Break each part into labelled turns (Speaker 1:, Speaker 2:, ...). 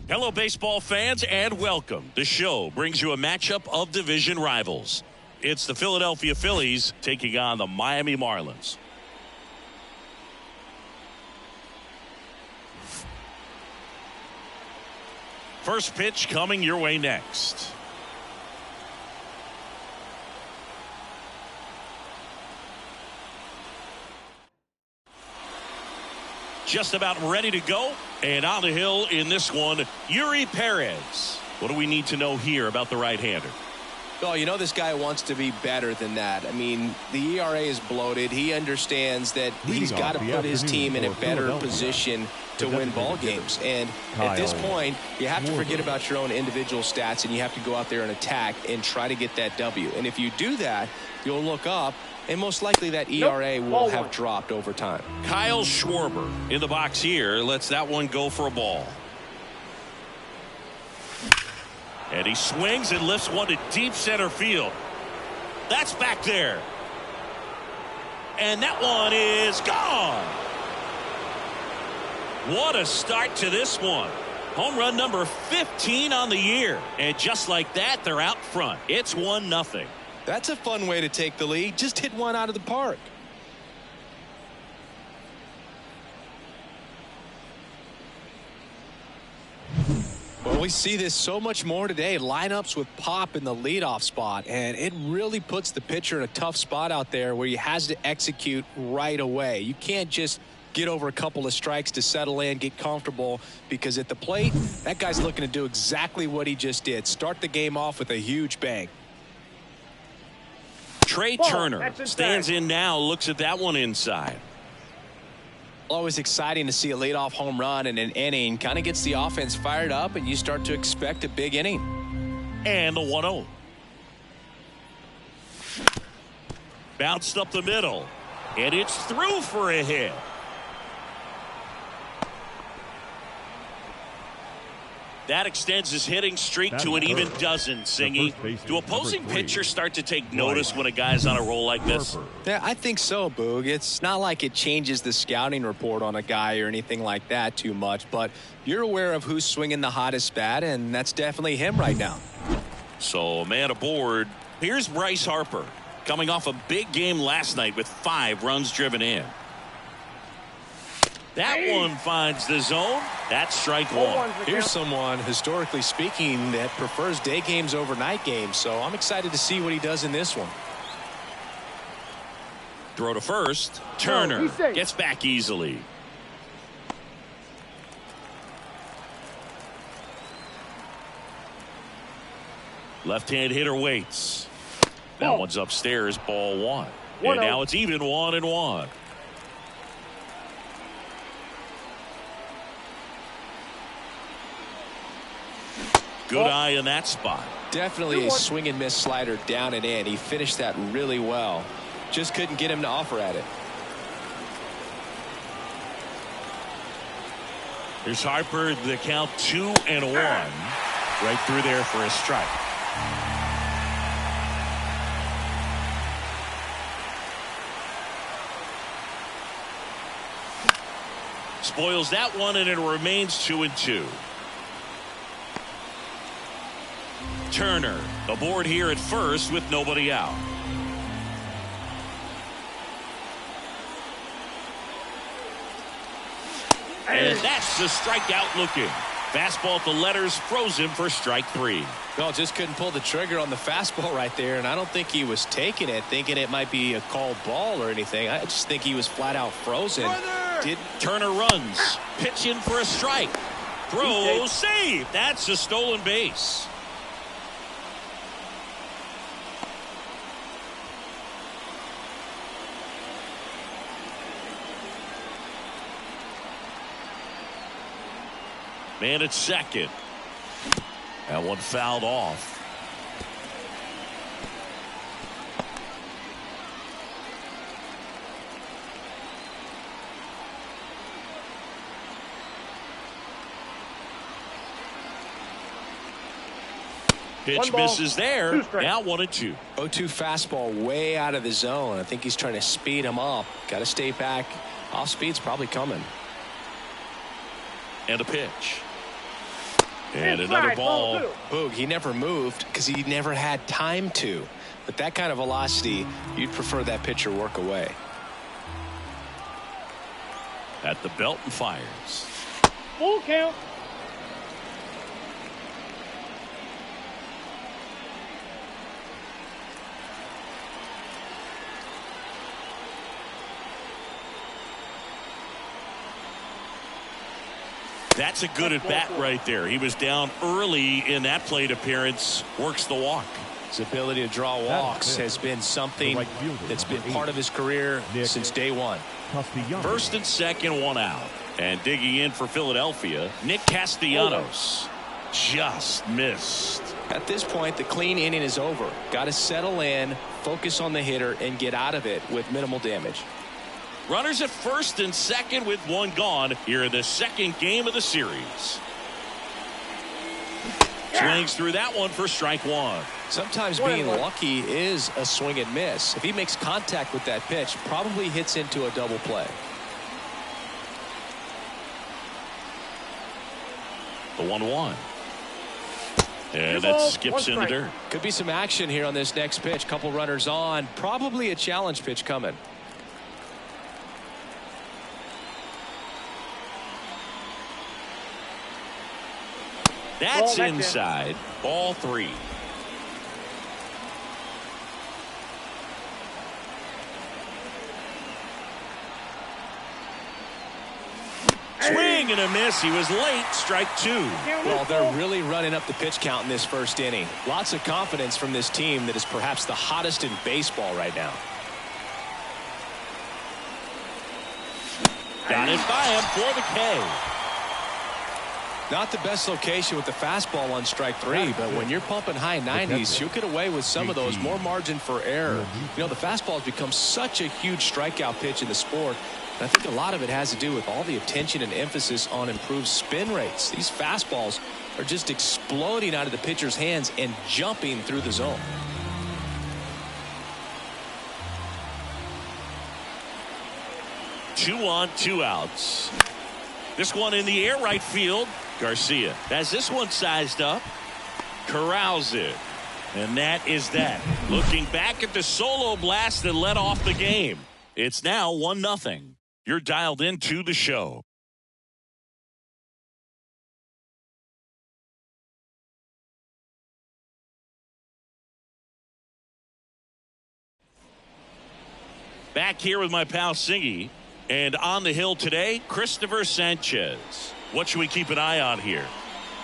Speaker 1: Hello, baseball fans, and welcome. The show brings you a matchup of division rivals. It's the Philadelphia Phillies taking on the Miami Marlins. First pitch coming your way next. Just about ready to go, and on the hill in this one, Yuri Perez. What do we need to know here about the right-hander?
Speaker 2: Oh, you know this guy wants to be better than that. I mean, the ERA is bloated. He understands that he's got to put his team in a better position to win ball games. And at this point, you have to forget about your own individual stats, and you have to go out there and attack and try to get that W. And if you do that, you'll look up, and most likely that ERA will have dropped over time.
Speaker 1: Kyle Schwarber in the box here lets that one go for a ball. And he swings and lifts one to deep center field. That's back there. And that one is gone. What a start to this one. Home run number 15 on the year. And just like that, they're out front. It's 1-0.
Speaker 2: That's a fun way to take the lead. Just hit one out of the park. Well, we see this so much more today. Lineups with pop in the leadoff spot, and it really puts the pitcher in a tough spot out there where he has to execute right away. You can't just get over a couple of strikes to settle in, get comfortable, because at the plate, that guy's looking to do exactly what he just did. Start the game off with a huge bang.
Speaker 1: Trey Turner stands in now, looks at that one inside.
Speaker 2: Always exciting to see a leadoff home run in an inning. Kind of gets the offense fired up, and you start to expect a big inning.
Speaker 1: And the 1-0. Bounced up the middle, and it's through for a hit. That extends his hitting streak to an even dozen, Singy. Do opposing pitchers start to take notice when a guy's on a roll like this?
Speaker 2: Yeah, I think so, Boog. It's not like it changes the scouting report on a guy or anything like that too much, but you're aware of who's swinging the hottest bat, and that's definitely him right now.
Speaker 1: So, a man aboard. Here's Bryce Harper, coming off a big game last night with 5 runs driven in. That one finds the zone. That's strike one.
Speaker 2: Here's someone, historically speaking, that prefers day games over night games, so I'm excited to see what he does in this one.
Speaker 1: Throw to first. Turner gets back easily. Left-hand hitter waits. That one's upstairs, ball 1. And now it's even 1-1. Good eye in that spot.
Speaker 2: Definitely a swing and miss slider down and in. He finished that really well. Just couldn't get him to offer at it.
Speaker 1: Here's Harper, the count 2-1. Right through there for a strike. Spoils that one, and it remains 2-2. Turner aboard here at first with nobody out. And that's the strikeout looking. Fastball at the letters froze him for strike 3.
Speaker 2: Well, just couldn't pull the trigger on the fastball right there, and I don't think he was taking it, thinking it might be a called ball or anything. I just think he was flat out frozen.
Speaker 1: Turner runs, pitch in for a strike. Throw, save. That's a stolen base. Man at second. That one fouled off. Pitch misses there. Now 1-2.
Speaker 2: 0-2 fastball way out of the zone. I think he's trying to speed him up. Got to stay back. Off speed's probably coming.
Speaker 1: And a pitch. And another ball.
Speaker 2: Boog, he never moved because he never had time to. With that kind of velocity, you'd prefer that pitcher work away.
Speaker 1: At the belt and fires.
Speaker 3: Full count.
Speaker 1: That's a good at bat right there. He was down early in that plate appearance. Works the walk.
Speaker 2: His ability to draw walks has been something that's been part of his career since day one.
Speaker 1: First and second, one out. And digging in for Philadelphia, Nick Castellanos. Just missed.
Speaker 2: At this point, the clean inning is over. Got to settle in, focus on the hitter, and get out of it with minimal damage.
Speaker 1: Runners at first and second with one gone here in the second game of the series. Swings through that one for strike one.
Speaker 2: Sometimes being lucky is a swing and miss. If he makes contact with that pitch, probably hits into a double play.
Speaker 1: The 1-1. And that skips in the dirt.
Speaker 2: Could be some action here on this next pitch. Couple runners on. Probably a challenge pitch coming.
Speaker 1: That's inside. Ball 3. Swing and a miss. He was late. Strike 2.
Speaker 2: Well, they're really running up the pitch count in this first inning. Lots of confidence from this team that is perhaps the hottest in baseball right now.
Speaker 1: Got it by him for the K.
Speaker 2: Not the best location with the fastball on strike 3, but when you're pumping high 90s, you'll get away with some of those. More margin for error. You know, the fastball has become such a huge strikeout pitch in the sport. And I think a lot of it has to do with all the attention and emphasis on improved spin rates. These fastballs are just exploding out of the pitcher's hands and jumping through the zone.
Speaker 1: Two on, 2 outs. This one in the air right field. Garcia has this one sized up. Corrals it. And that is that. Looking back at the solo blast that led off the game. It's now 1-0. You're dialed into the show. Back here with my pal Singy. And on the hill today, Christopher Sanchez. What should we keep an eye on here?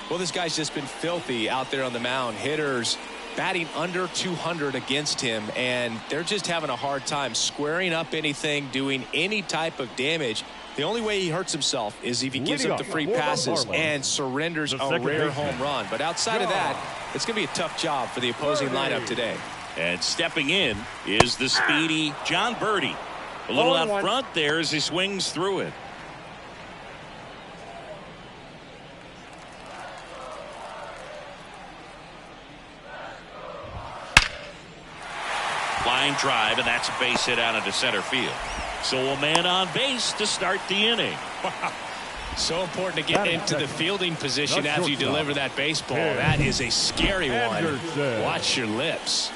Speaker 2: Well, this guy's just been filthy out there on the mound. Hitters batting under 200 against him, and they're just having a hard time squaring up anything, doing any type of damage. The only way he hurts himself is if he gives up the free passes and surrenders a rare home run. But outside of that, it's going to be a tough job for the opposing lineup today.
Speaker 1: And stepping in is the speedy John Birdie. A little out front there as he swings through it. Line drive, and that's a base hit out into center field. So a man on base to start the inning.
Speaker 2: So important to get into the fielding position after you deliver that baseball. That is a scary one. Watch your lips.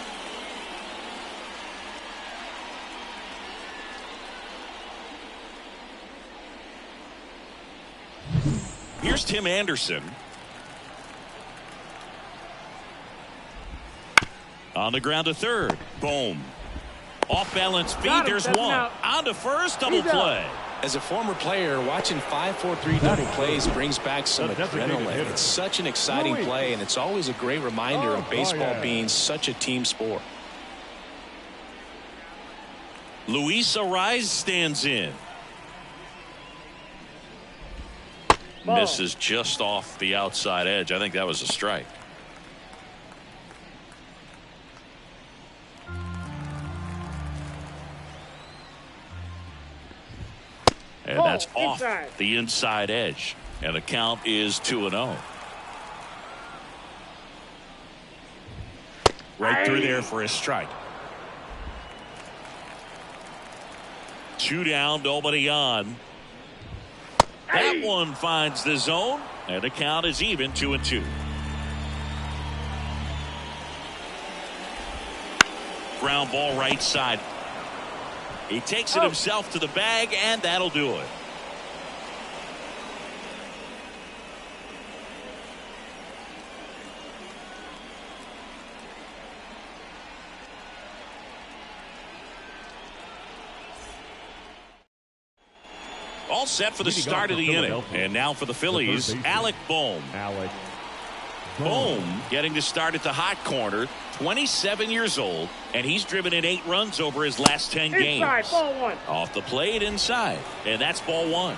Speaker 1: Here's Tim Anderson. On the ground to third. Boom. Off balance feed. There's one. On to first. Double play.
Speaker 2: As a former player, watching 5-4-3 double plays brings back some adrenaline. It's such an exciting play, and it's always a great reminder of baseball being such a team sport.
Speaker 1: Luis Arraez stands in. Misses just off the outside edge. I think that was a strike. And that's off the inside edge. And the count is 2-0. Right through there for a strike. 2 down, nobody on. That one finds the zone. And the count is even, 2-2. Ground ball right side. He takes it himself to the bag, and that'll do it. All set for the start of the inning. And now for the Phillies, Alec Bohm. Bohm getting to start at the hot corner, 27 years old, and he's driven in 8 runs over his last 10 games.
Speaker 3: Inside, ball 1.
Speaker 1: Off the plate, inside, and that's ball 1.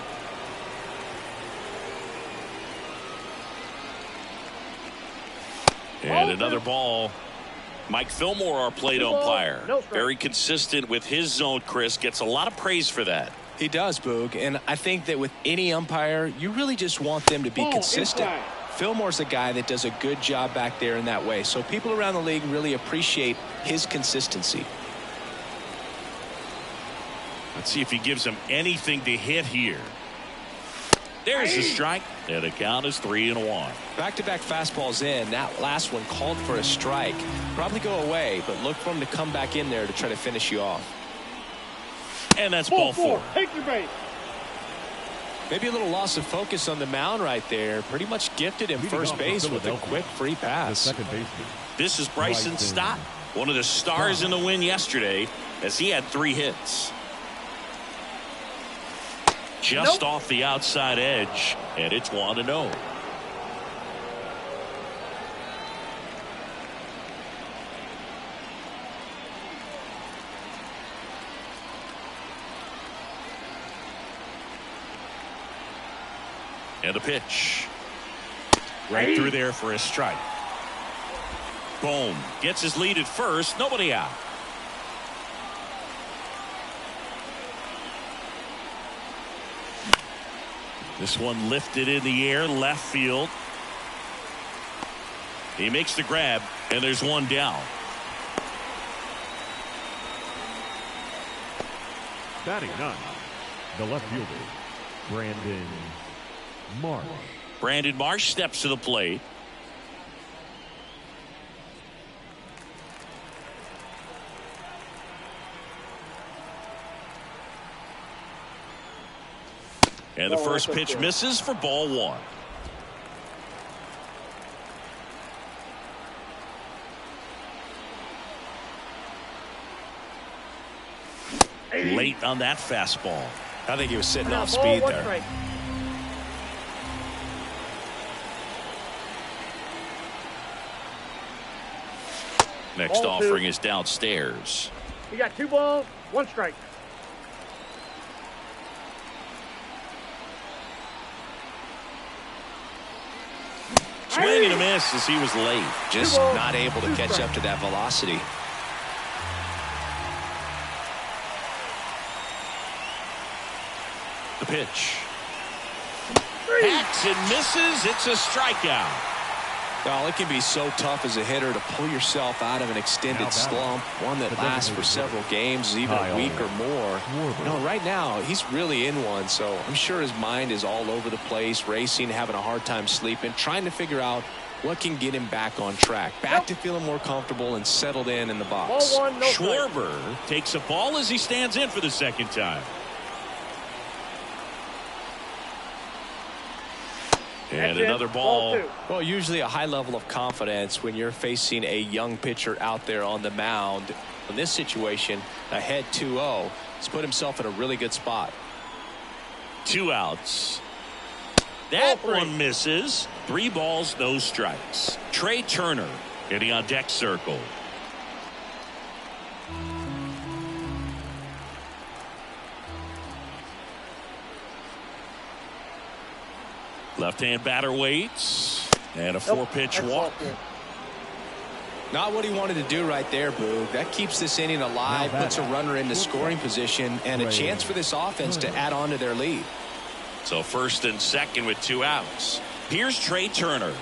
Speaker 1: And another ball. Mike Fillmore, our plate umpire. Very consistent with his zone, Chris. Gets a lot of praise for that.
Speaker 2: He does, Boog, and I think that with any umpire, you really just want them to be consistent. Fillmore's a guy that does a good job back there in that way, so people around the league really appreciate his consistency.
Speaker 1: Let's see if he gives them anything to hit here. There's the strike, and the count is 3-1.
Speaker 2: Back-to-back fastballs in. That last one called for a strike. Probably go away, but look for him to come back in there to try to finish you off.
Speaker 1: And that's ball 4.
Speaker 3: Take your base.
Speaker 2: Maybe a little loss of focus on the mound right there. Pretty much gifted him first base with a quick free pass.
Speaker 1: This is Bryson Stott, one of the stars in the win yesterday, as he had 3 hits. Just off the outside edge, and it's 1-0. And a pitch. Right through there for a strike. Bohm gets his lead at first. Nobody out. This one lifted in the air, left field. He makes the grab, and there's one down.
Speaker 4: Batting 9, the left fielder, Brandon Marsh.
Speaker 1: Brandon Marsh steps to the plate. And the first pitch misses for ball 1. Late on that fastball.
Speaker 2: I think he was sitting off speed there.
Speaker 3: Strike.
Speaker 1: Next offering is downstairs.
Speaker 3: You got 2 balls, 1 strike.
Speaker 1: Swing and a miss as he was late.
Speaker 2: Just not able to catch up to that velocity.
Speaker 1: The pitch. Hacks and misses. It's a strikeout.
Speaker 2: Well, it can be so tough as a hitter to pull yourself out of an extended slump, one that lasts for several games, even a week or more. You know, right now, he's really in one, so I'm sure his mind is all over the place, racing, having a hard time sleeping, trying to figure out what can get him back on track, back to feeling more comfortable and settled in the box.
Speaker 3: Ball 1, no strike.
Speaker 1: Schwarber takes a ball as he stands in for the second time. And another ball.
Speaker 2: Well, usually a high level of confidence when you're facing a young pitcher out there on the mound. In this situation, ahead 2-0, he's put himself in a really good spot.
Speaker 1: 2 outs. That one misses. 3 balls, no strikes. Trey Turner getting on deck circle. Left-hand batter waits. And a 4-pitch walk.
Speaker 2: Not what he wanted to do right there, Boog. That keeps this inning alive, puts a runner into scoring position, and a chance for this offense to add on to their lead.
Speaker 1: So first and second with 2 outs. Here's Trey Turner.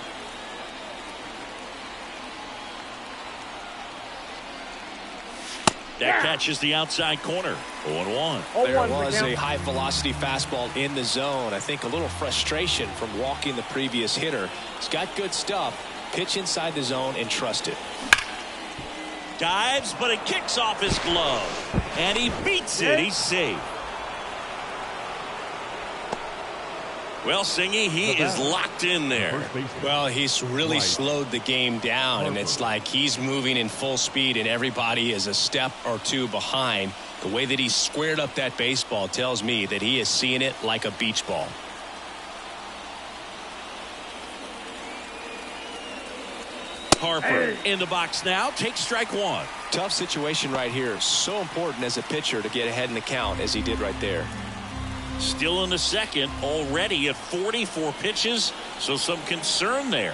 Speaker 1: That catches the outside corner. 0-1.
Speaker 2: There was a high-velocity fastball in the zone. I think a little frustration from walking the previous hitter. He's got good stuff. Pitch inside the zone and trust it.
Speaker 1: Dives, but it kicks off his glove. And he beats it. He's safe. Well, Singy, he is locked in there.
Speaker 2: Well, he's really slowed the game down, and it's like he's moving in full speed, and everybody is a step or two behind. The way that he squared up that baseball tells me that he is seeing it like a beach ball.
Speaker 1: Harper in the box now. Takes strike one.
Speaker 2: Tough situation right here. So important as a pitcher to get ahead in the count as he did right there.
Speaker 1: Still in the second, already at 44 pitches, so some concern there.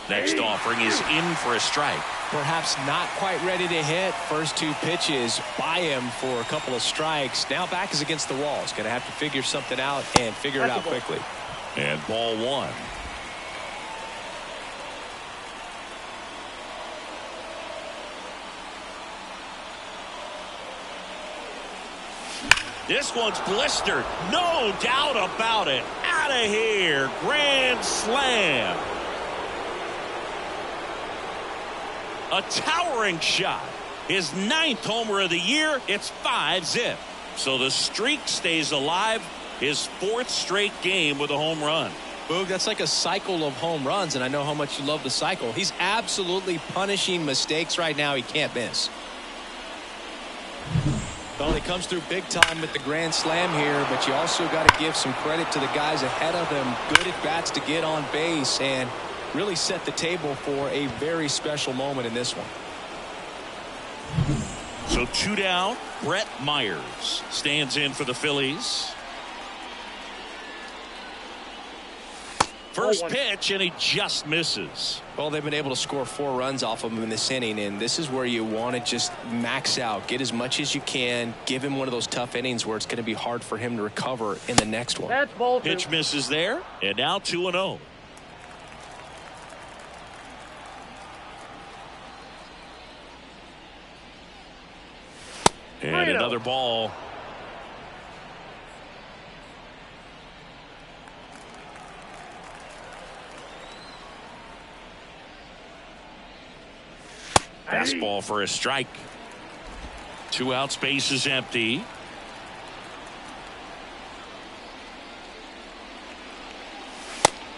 Speaker 1: Next offering is in for a strike.
Speaker 2: Perhaps not quite ready to hit. First two pitches by him for a couple of strikes. Now back is against the wall. He's going to have to figure something out and figure it out quickly.
Speaker 1: And ball one. This one's blistered. No doubt about it. Out of here. Grand slam. A towering shot. His 9th homer of the year. It's 5-0. So the streak stays alive. His 4th straight game with a home run.
Speaker 2: Boog, that's like a cycle of home runs, and I know how much you love the cycle. He's absolutely punishing mistakes right now he can't miss. Well, he comes through big time with the grand slam here, but you also got to give some credit to the guys ahead of him. Good at bats to get on base and really set the table for a very special moment in this one.
Speaker 1: So 2 down. Brett Myers stands in for the Phillies. First pitch, and he just misses.
Speaker 2: Well, they've been able to score 4 runs off of him in this inning, and this is where you want to just max out, get as much as you can, give him one of those tough innings where it's going to be hard for him to recover in the next one.
Speaker 3: That's ball 2.
Speaker 1: Pitch misses there, and now 2-0. And another ball. Fastball for a strike. 2 outs, base is empty.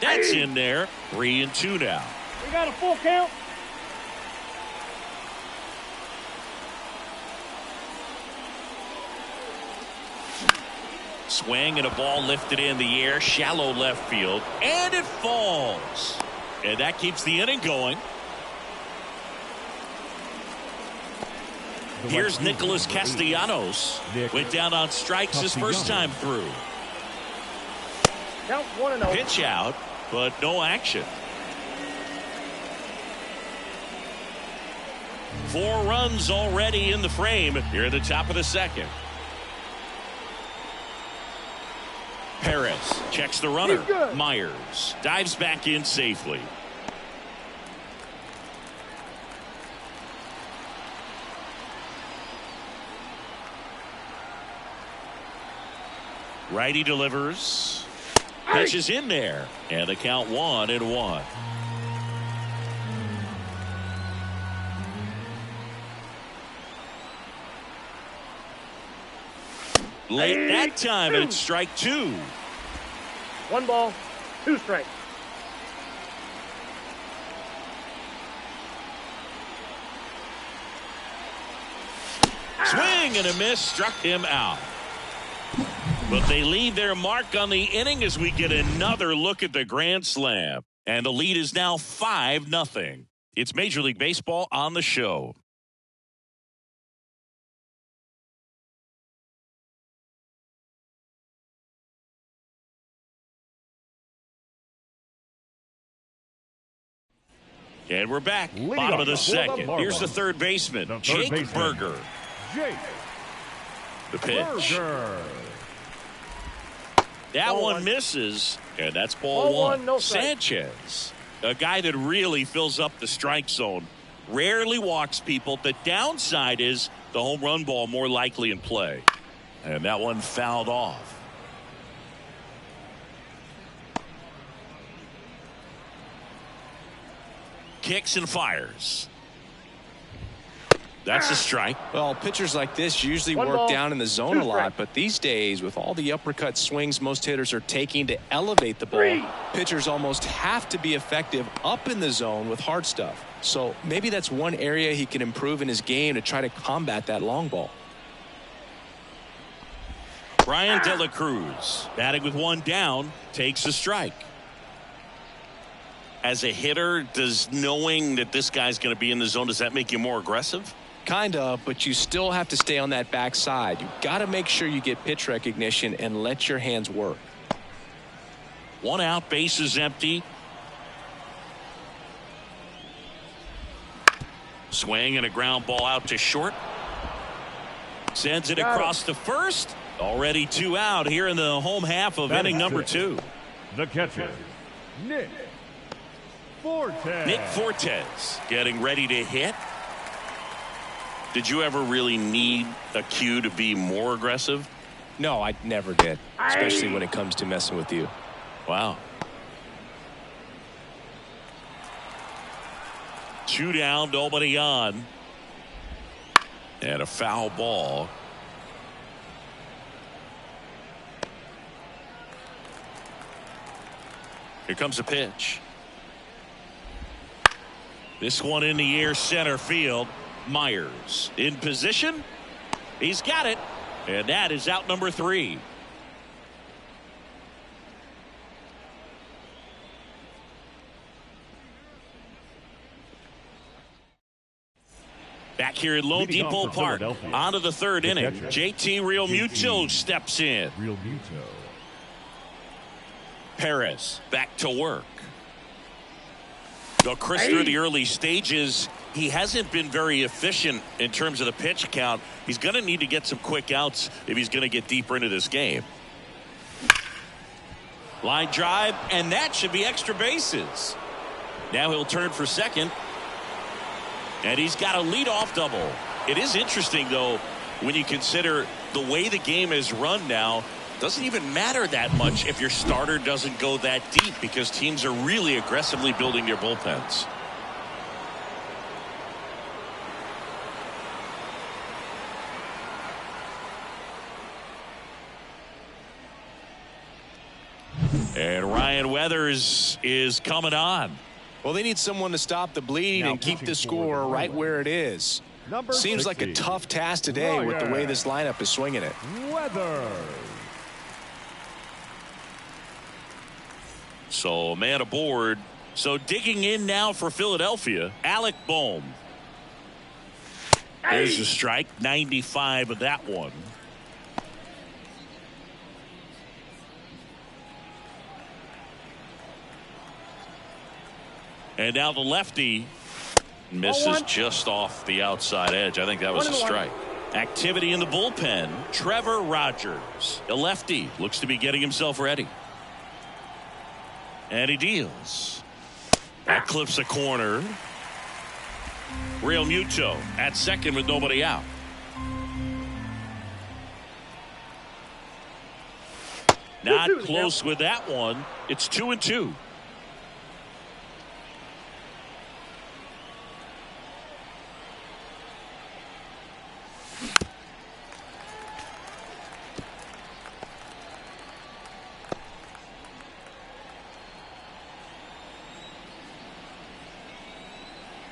Speaker 1: That's in there. 3-2 now.
Speaker 3: We got a full count.
Speaker 1: Swing and a ball lifted in the air, shallow left field, and it falls. And that keeps the inning going. Here's Nicholas Castellanos. Went down on strikes his first time through.
Speaker 3: Count 1-0.
Speaker 1: Pitch out, but no action. 4 runs already in the frame here at the top of the second. Perez checks the runner. Myers dives back in safely. Righty delivers. Pitch is in there. And the count 1-1. Late that time, and it's strike 2.
Speaker 3: 1 ball, 2 strikes.
Speaker 1: Swing and a miss, struck him out. But they leave their mark on the inning as we get another look at the grand slam. And the lead is now 5-0. It's Major League Baseball on the show. And we're back. Bottom of the second. Here's the third baseman, Jake Burger. The pitch. That one misses, and that's ball 1.
Speaker 3: No strike.
Speaker 1: Sanchez, a guy that really fills up the strike zone. rarely walks people. The downside is the home run ball more likely in play. And that one fouled off. Kicks and fires. That's a strike.
Speaker 2: Well, pitchers like this usually
Speaker 3: One
Speaker 2: work
Speaker 3: ball,
Speaker 2: down in the zone a lot,
Speaker 3: strikes.
Speaker 2: but these days, with all the uppercut swings most hitters are taking to elevate the ball, pitchers almost have to be effective up in the zone with hard stuff. So maybe that's one area he can improve in his game to try to combat that long ball.
Speaker 1: Brian De La Cruz, batting with one down, takes a strike. As a hitter, does knowing that this guy's going to be in the zone, does that make you more aggressive?
Speaker 2: Kind of, but you still have to stay on that backside. You've got to make sure you get pitch recognition and let your hands work.
Speaker 1: One out, base is empty. Swing and a ground ball out to short. Sends it across to first. Already 2 out here in the home half of inning number 2.
Speaker 4: The catcher, Nick Fortes.
Speaker 1: Nick Fortes getting ready to hit. Did you ever really need a cue to be more aggressive?
Speaker 2: No, I never did, especially when it comes to messing with you.
Speaker 1: Wow. 2 down, nobody on. And a foul ball. Here comes a pitch. This one in the air, center field. Myers in position. He's got it. And that is out number 3. Back here at Lone
Speaker 4: Leading
Speaker 1: Depot
Speaker 4: off for
Speaker 1: Park.
Speaker 4: Philadelphia,
Speaker 1: On to the third
Speaker 4: the
Speaker 1: inning.
Speaker 4: catcher,
Speaker 1: JT Realmuto steps in.
Speaker 4: Real Muto.
Speaker 1: Perez back to work. Though Chris, through the early stages, he hasn't been very efficient in terms of the pitch count. He's going to need to get some quick outs if he's going to get deeper into this game. Line drive, and that should be extra bases. Now he'll turn for second. And he's got a leadoff double. It is interesting, though, when you consider the way the game is run now. Doesn't even matter that much if your starter doesn't go that deep, because teams are really aggressively building their bullpens. And Ryan Weathers is coming on.
Speaker 2: Well, they need someone to stop the bleeding
Speaker 4: Now
Speaker 2: and keep the
Speaker 4: pitching for
Speaker 2: score
Speaker 4: the
Speaker 2: right
Speaker 4: Brewers.
Speaker 2: where it is.
Speaker 4: Number
Speaker 2: Seems like a
Speaker 4: 60,
Speaker 2: tough task today with the way this lineup is swinging it.
Speaker 4: Weathers.
Speaker 1: So a man aboard. So digging in now for Philadelphia, Alec Bohm. There's a strike, 95 of that one. And now the lefty misses just off the outside edge. I think that was a strike. Activity in the bullpen. Trevor Rogers, a lefty, looks to be getting himself ready. And he deals. That clips a corner. Realmuto at second with nobody out. Not close with that one. It's 2-2.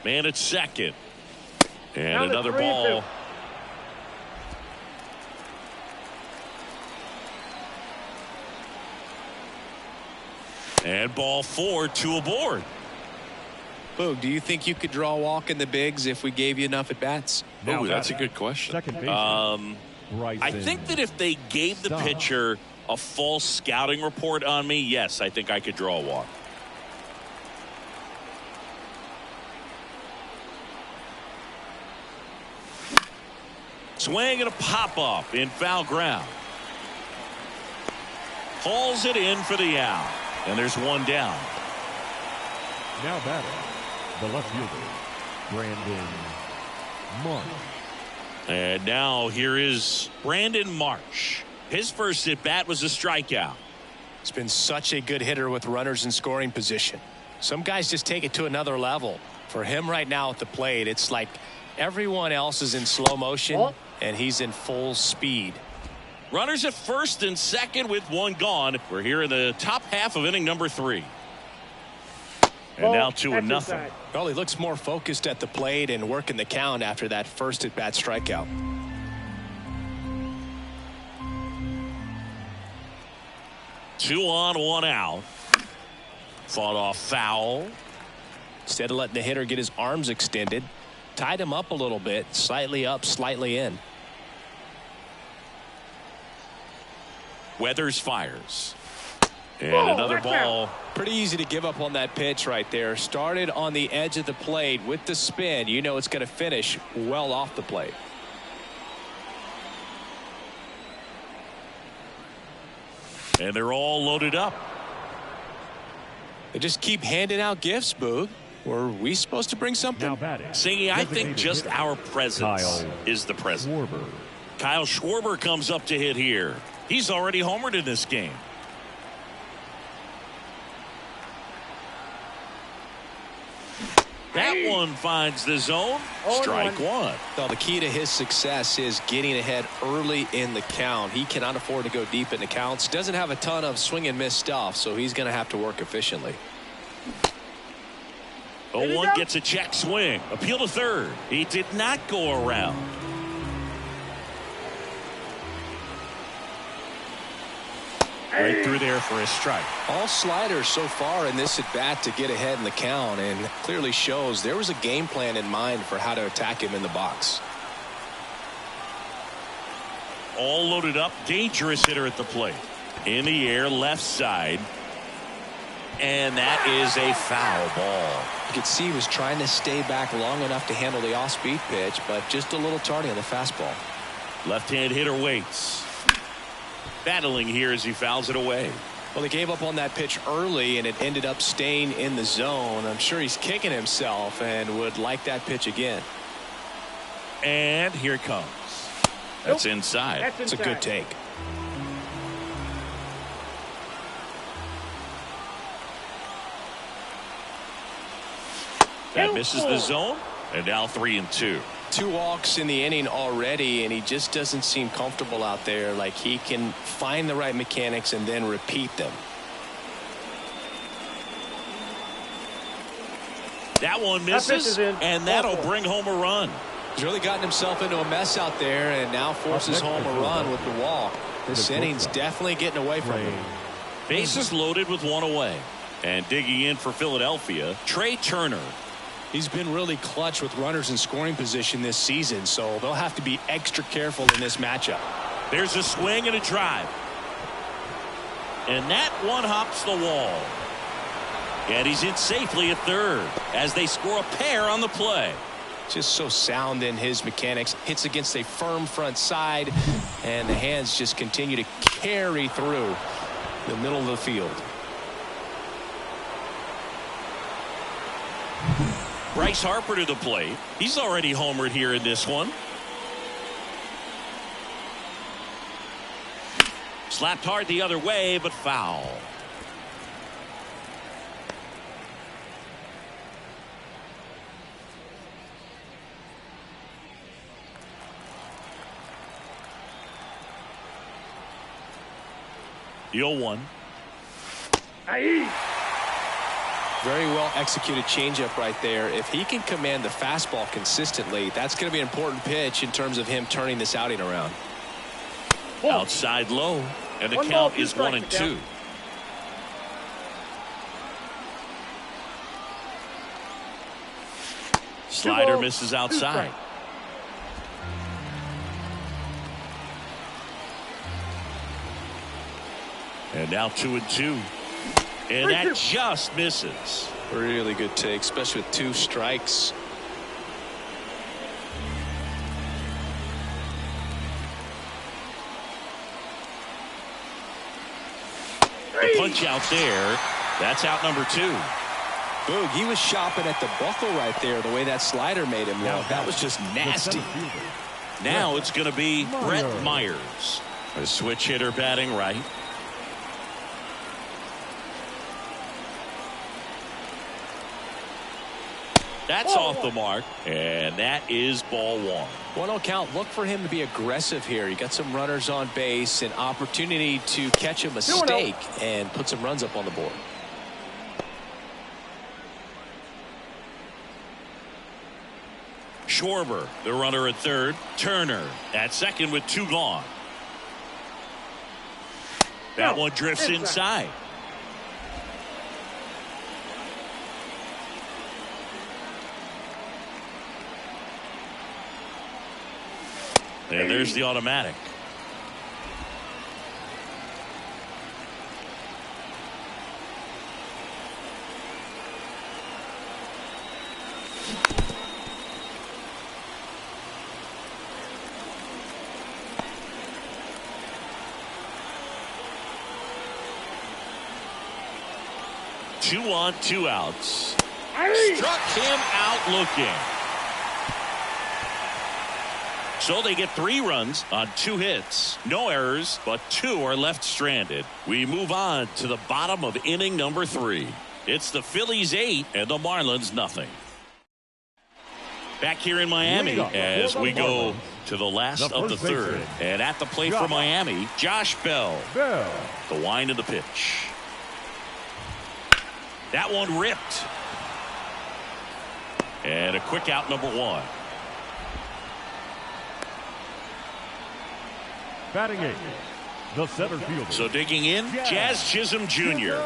Speaker 1: Man at second. And another ball. And ball 4, 2 aboard.
Speaker 2: Boog, do you think you could draw a walk in the bigs if we gave you enough at bats?
Speaker 1: Oh, that's a good question.
Speaker 4: Second baseman,
Speaker 1: I think that if they gave the pitcher a false scouting report on me, yes, I think I could draw a walk. Swing and a pop-up in foul ground. Hauls it in for the out. And there's one down.
Speaker 4: Now batting, the left fielder, Brandon Marsh.
Speaker 1: And now here is Brandon Marsh. His first at bat was a strikeout.
Speaker 2: He's been such a good hitter with runners in scoring position. Some guys just take it to another level. For him right now at the plate, it's like everyone else is in slow motion and he's in full speed.
Speaker 1: Runners at first and second with one gone. We're here in the top half of inning number 3. And now 2-0.
Speaker 2: Well, he looks more focused at the plate and working the count after that first at bat strikeout.
Speaker 1: Two on, one out. Fought off foul.
Speaker 2: Instead of letting the hitter get his arms extended, tied him up a little bit, slightly up, slightly in.
Speaker 1: Weathers fires. And another ball.
Speaker 2: Pretty easy to give up on that pitch right there. Started on the edge of the plate with the spin. You know it's going to finish well off the plate.
Speaker 1: And they're all loaded up.
Speaker 2: They just keep handing out gifts, Boog. Were we supposed to bring something?
Speaker 4: Now batting.
Speaker 1: Singy, I think just our presence is the present.
Speaker 4: Schwarber.
Speaker 1: Kyle Schwarber comes up to hit here. He's already homered in this game. That one finds the zone. Strike one.
Speaker 2: Well, the key to his success is getting ahead early in the count. He cannot afford to go deep in the counts. Doesn't have a ton of swing and miss stuff, so he's going to have to work efficiently.
Speaker 1: 0-1 gets a check swing. Appeal to third. He did not go around. Right through there for a strike.
Speaker 2: All sliders so far in this at bat to get ahead in the count, and clearly shows there was a game plan in mind for how to attack him in the box.
Speaker 1: All loaded up. Dangerous hitter at the plate. In the air, left side. And that is a foul ball.
Speaker 2: You could see he was trying to stay back long enough to handle the off-speed pitch, but just a little tardy on the fastball.
Speaker 1: Left-hand hitter waits. Battling here as he fouls it away.
Speaker 2: Well, he gave up on that pitch early, and it ended up staying in the zone. I'm sure he's kicking himself and would like that pitch again.
Speaker 1: And here it comes. That's inside.
Speaker 2: It's a good take.
Speaker 1: That misses the zone. And now 3-2.
Speaker 2: 2 walks in the inning already, and he just doesn't seem comfortable out there. Like he can find the right mechanics and then repeat them.
Speaker 1: That one misses, and that'll bring home a run.
Speaker 2: He's really gotten himself into a mess out there and now forces home a run with the walk. This inning's definitely getting away from him.
Speaker 1: Bases loaded with one away. And digging in for Philadelphia, Trey Turner.
Speaker 2: He's been really clutch with runners in scoring position this season, so they'll have to be extra careful in this matchup.
Speaker 1: There's a swing and a drive. And that one hops the wall. And he's in safely at third as they score a pair on the play.
Speaker 2: Just so sound in his mechanics. Hits against a firm front side, and the hands just continue to carry through the middle of the field.
Speaker 1: Bryce Harper to the plate. He's already homered here in this one. Slapped hard the other way, but foul. The 0-1.
Speaker 2: Very well executed changeup right there. If he can command the fastball consistently, that's going to be an important pitch in terms of him turning this outing around.
Speaker 1: Outside low, and the count is 1-2. Slider misses outside. And now 2-2. And that just misses.
Speaker 2: Really good take, especially with 2 strikes.
Speaker 1: The punch out there. That's out number 2.
Speaker 2: Boog, he was shopping at the buckle right there, the way that slider made him look. That was just nasty.
Speaker 1: Now it's going to be Brett Myers, a switch hitter batting right. That's off the mark, and that is ball one.
Speaker 2: 1-0 count. Look for him to be aggressive here. You got some runners on base, an opportunity to catch a mistake and put some runs up on the board.
Speaker 1: Schwarber, the runner at third. Turner at second with 2 gone. That one drifts inside. And there's the automatic. Two on, 2 outs. Struck him out looking. So they get 3 runs on 2 hits. No errors, but 2 are left stranded. We move on to the bottom of inning number 3. It's the Phillies 8 and the Marlins nothing. Back here in Miami as we go to the last of the third. And at the plate for Miami, Josh Bell. The wind of the pitch. That one ripped. And a quick out, number 1.
Speaker 4: Batting 8, the center fielder.
Speaker 1: So digging in, Jazz Chisholm Jr.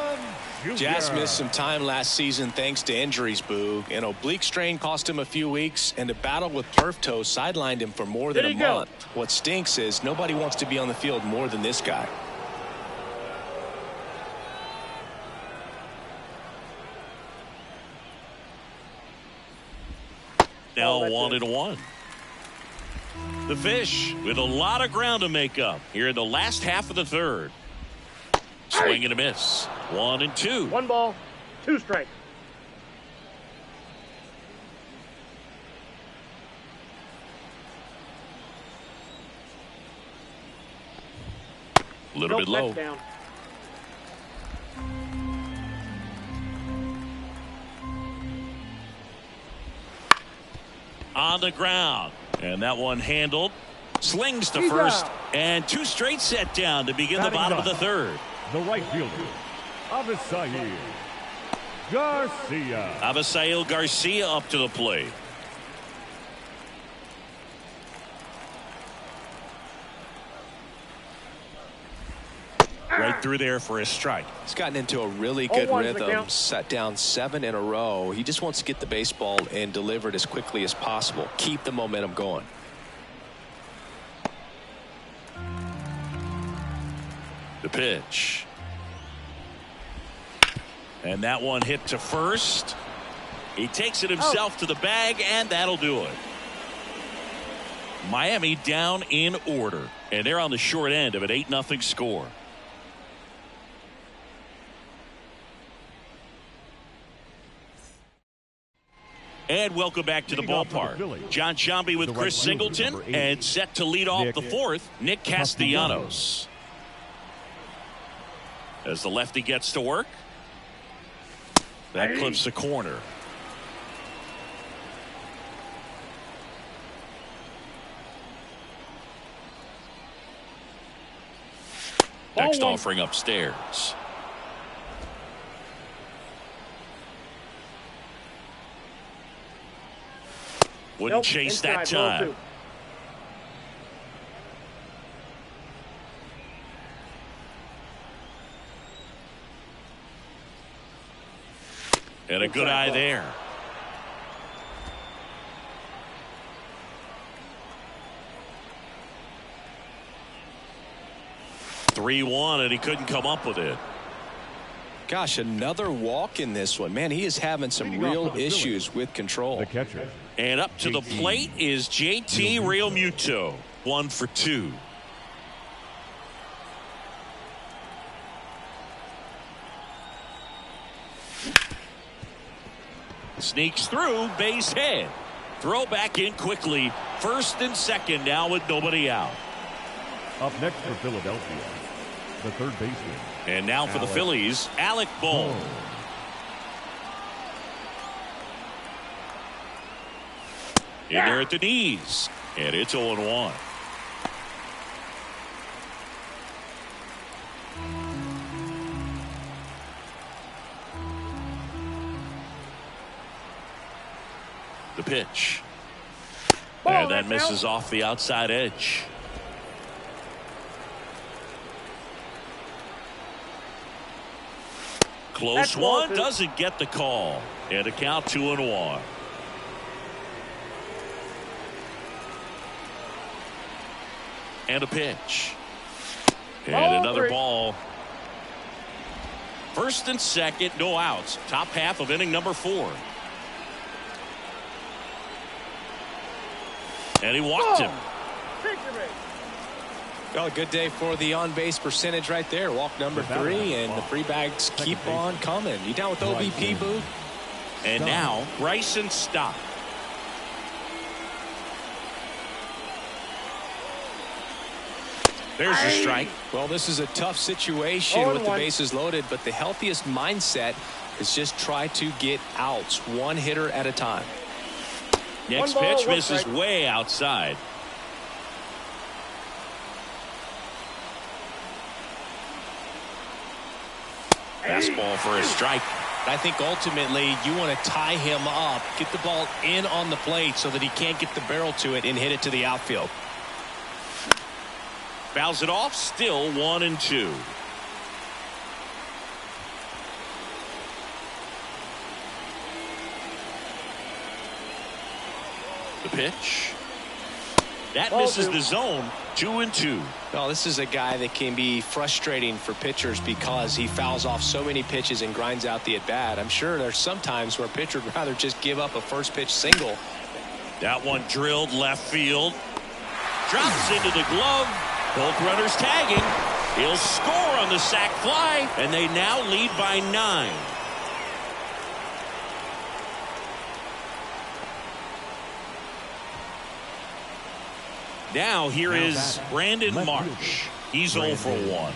Speaker 2: Jazz missed some time last season thanks to injuries, Boog. An oblique strain cost him a few weeks, and a battle with turf toe sidelined him for more than a month. What stinks is nobody wants to be on the field more than this guy.
Speaker 1: Now 1-1. The Fish with a lot of ground to make up here in the last half of the third. Swing and a miss. 1-2.
Speaker 3: 1 ball, 2 strikes.
Speaker 1: A little bit low.
Speaker 3: Down.
Speaker 1: On the ground. And that one handled. Slings to first. And 2 straight set down to begin the bottom of the third.
Speaker 4: The right fielder, Avisail Garcia.
Speaker 1: Avisail Garcia up to the plate. Right through there for a strike.
Speaker 2: He's gotten into a really good rhythm, set down 7 in a row. He just wants to get the baseball and deliver it as quickly as possible. Keep the momentum going.
Speaker 1: The pitch. And that one hit to first. He takes it himself to the bag, and that'll do it. Miami down in order, and they're on the short end of an 8-0 score. And welcome back to the ballpark. John Sciambi with Chris Singleton, and set to lead off the fourth, Nick Castellanos. As the lefty gets to work, that clips the corner. Next offering upstairs. Wouldn't chase that time. And a good eye there. (3-1), and he couldn't come up with it.
Speaker 2: Gosh, another walk in this one. Man, he is having some real issues with control.
Speaker 4: The catcher.
Speaker 1: And up to the plate is JT Realmuto. 1 for 2. Sneaks through, base hit. Throw back in quickly. First and second now with nobody out.
Speaker 4: Up next for Philadelphia, the third baseman.
Speaker 1: And now for the Phillies, Alec Bohm. In there at the knees. And it's 0-1. The pitch. And that misses off the outside edge. Close one, doesn't get the call. And a count 2-1. And a pitch. And another ball. First and second, no outs. Top half of inning number 4. And he walked him.
Speaker 2: Well, a good day for the on-base percentage right there. Walk number 3, and the free bags keep on coming. You down with OBP, Boo?
Speaker 1: And now, Bryson Stott. There's a strike.
Speaker 2: Well, this is a tough situation with the bases loaded, but the healthiest mindset is just try to get outs, one hitter at a time.
Speaker 1: Next pitch misses way outside. Fastball for a strike.
Speaker 2: I think ultimately you want to tie him up, get the ball in on the plate so that he can't get the barrel to it and hit it to the outfield.
Speaker 1: Fouls it off, still 1-2. The pitch. That misses the zone. 2-2.
Speaker 2: Well, this is a guy that can be frustrating for pitchers because he fouls off so many pitches and grinds out the at-bat. I'm sure there's some times where a pitcher would rather just give up a first pitch single.
Speaker 1: That one drilled left field. Drops into the glove. Both runners tagging. He'll score on the sac fly, and they now lead by 9. Now here is Brandon Marsh. He's 0 for 1.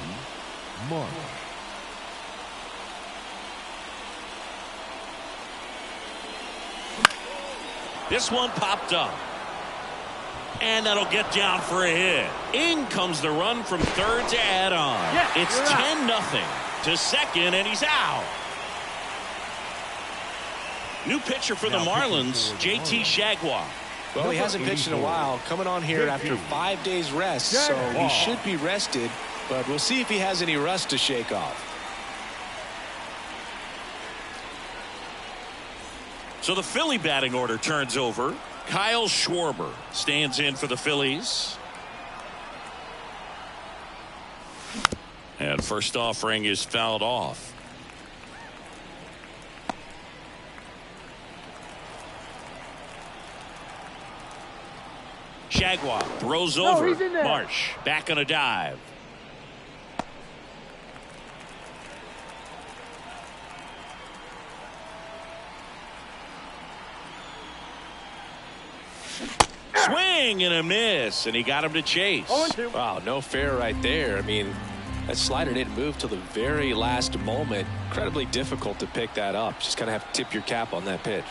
Speaker 4: Marsh.
Speaker 1: This one popped up. And that'll get down for a hit. In comes the run from third to add on. It's 10-0 to second, and he's out. New pitcher for the Marlins, JT Jaguar.
Speaker 2: Well, he hasn't pitched in a while. Coming on here after 5 days rest, so he should be rested. But we'll see if he has any rust to shake off.
Speaker 1: So the Philly batting order turns over. Kyle Schwarber stands in for the Phillies. And first offering is fouled off. Jaguar throws over. Marsh back on a dive. Swing and a miss, and he got him to chase.
Speaker 2: Wow, no fair right there. I mean, that slider didn't move till the very last moment. Incredibly difficult to pick that up. Just kind of have to tip your cap on that pitch.